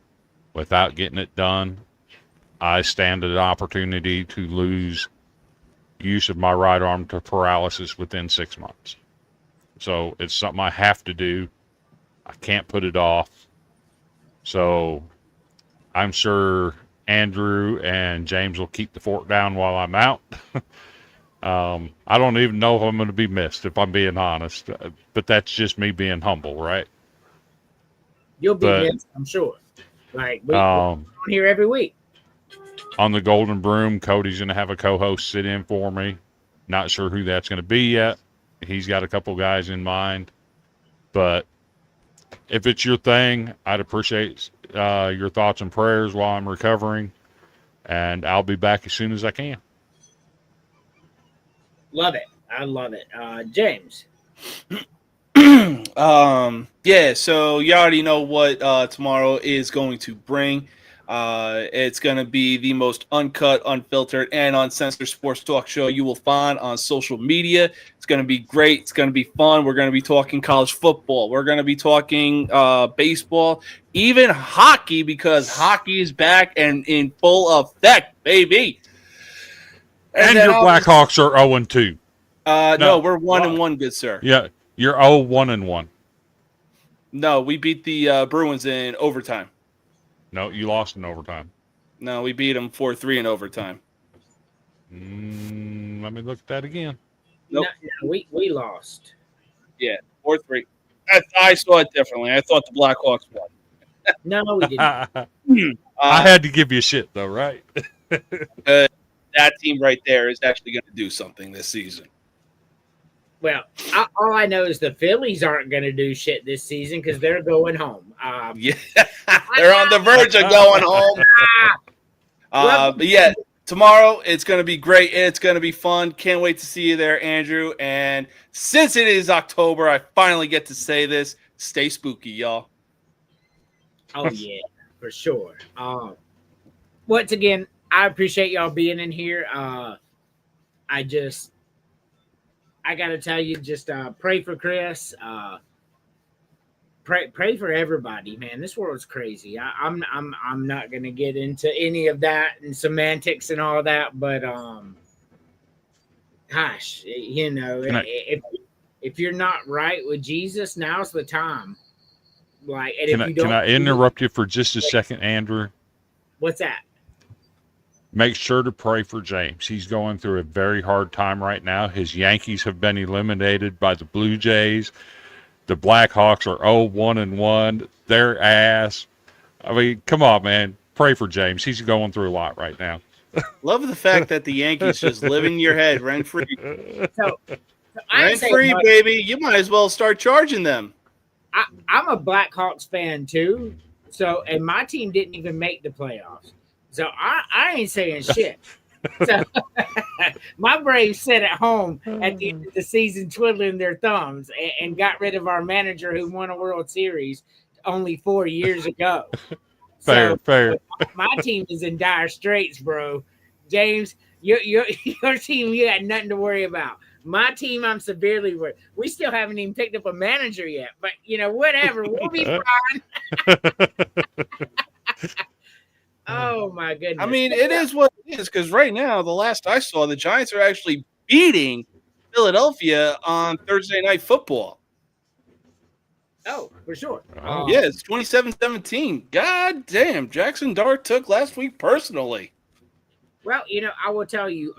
Without getting it done, I stand an opportunity to lose use of my right arm to paralysis within 6 months. So it's something I have to do. I can't put it off. So I'm sure Andrew and James will keep the fort down while I'm out. I don't even know if I'm going to be missed, if I'm being honest. But that's just me being humble, right? You'll be missed, I'm sure. Like, we're on here every week. On the Golden Broom, Cody's going to have a co-host sit in for me. Not sure who that's going to be yet. He's got a couple guys in mind. But if it's your thing, I'd appreciate your thoughts and prayers while I'm recovering, and I'll be back as soon as I can. Love it. I love it. James. Yeah, so you already know what tomorrow is going to bring. It's going to be the most uncut, unfiltered, and uncensored sports talk show you will find on social media. It's going to be great. It's going to be fun. We're going to be talking college football. We're going to be talking baseball, even hockey, because hockey is back and in full effect, baby. And your Blackhawks are 0-2. No, we're 1-1, good sir. Yeah, you're 1-1. No, we beat the Bruins in overtime. No, you lost in overtime. No, we beat them 4-3 in overtime. Let me look at that again. Nope. No, we lost. Yeah, 4-3. I saw it differently. I thought the Blackhawks won. No, we didn't. I had to give you shit, though, right? That team right there is actually going to do something this season. Well, all I know is the Phillies aren't going to do shit this season because they're going home. Yeah, they're on the verge of going home. But yeah, tomorrow it's going to be great. It's going to be fun. Can't wait to see you there, Andrew. And since it is October, I finally get to say this. Stay spooky, y'all. Oh, yeah, for sure. Once again, I appreciate y'all being in here. I gotta tell you, just pray for Chris. Pray for everybody, man. This world's crazy. I'm not gonna get into any of that and semantics and all that, but gosh, you know, if you're not right with Jesus, now's the time. Like, and can I interrupt you for just a second, Andrew? What's that? Make sure to pray for James. He's going through a very hard time right now. His Yankees have been eliminated by the Blue Jays. The Blackhawks are 0-1. Their ass. I mean, come on, man. Pray for James. He's going through a lot right now. Love the fact that the Yankees just live in your head rent-free. So Rent-free, baby. You might as well start charging them. I'm a Blackhawks fan, too. So, and my team didn't even make the playoffs. So I ain't saying shit. So my Braves sat at home at the end of the season twiddling their thumbs and got rid of our manager who won a World Series only 4 years ago. Fair. My team is in dire straits, bro. James, your team, you got nothing to worry about. My team, I'm severely worried. We still haven't even picked up a manager yet, but you know, whatever, we'll be fine. Oh my goodness! I mean, it is what it is because right now, the last I saw, the Giants are actually beating Philadelphia on Thursday Night Football. Oh, for sure. Yeah, it's 27-17. God damn, Jackson Dart took last week personally. Well, you know, I will tell you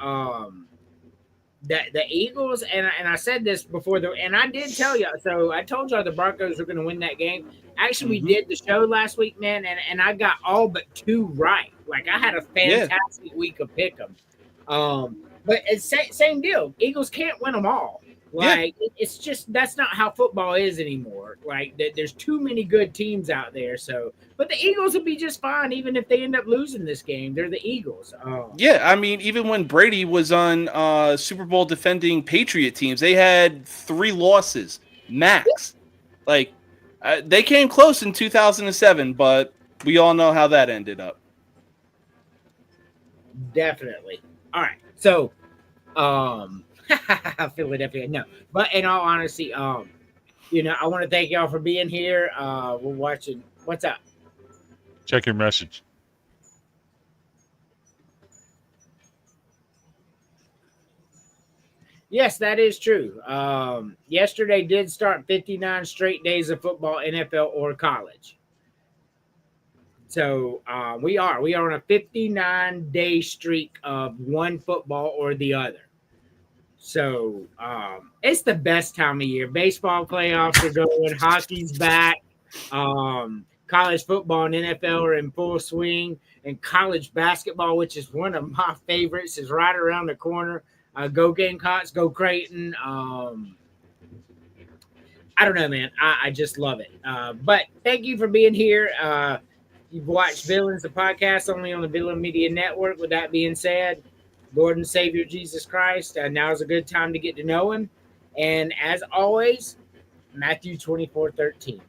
that the Eagles, and I said this before, and I did tell you, so I told y'all the Broncos were going to win that game. Actually, we did the show last week, man, and I got all but 2 right. Like, I had a fantastic week of pick 'em. But it's same deal. Eagles can't win them all. Like, it's just, that's not how football is anymore. Like, there's too many good teams out there. So, but the Eagles will be just fine, even if they end up losing this game. They're the Eagles. Yeah, I mean, even when Brady was on Super Bowl defending Patriot teams, they had 3 losses max. Like, they came close in 2007, but we all know how that ended up. Definitely. All right. So, Philadelphia. No, but in all honesty, you know, I want to thank y'all for being here. We're watching. What's up? Check your message. Yes, that is true. Yesterday did start 59 straight days of football, NFL or college. So we are on a 59-day streak of one football or the other. So it's the best time of year. Baseball playoffs are going. Hockey's back. College football and NFL are in full swing. And college basketball, which is one of my favorites, is right around the corner. Go Gamecocks, go Creighton. I don't know, man. I just love it. But thank you for being here. You've watched Villains, the podcast, only on the Villain Media Network. With that being said, Lord and Savior Jesus Christ, now is a good time to get to know him. And as always, Matthew 24:13.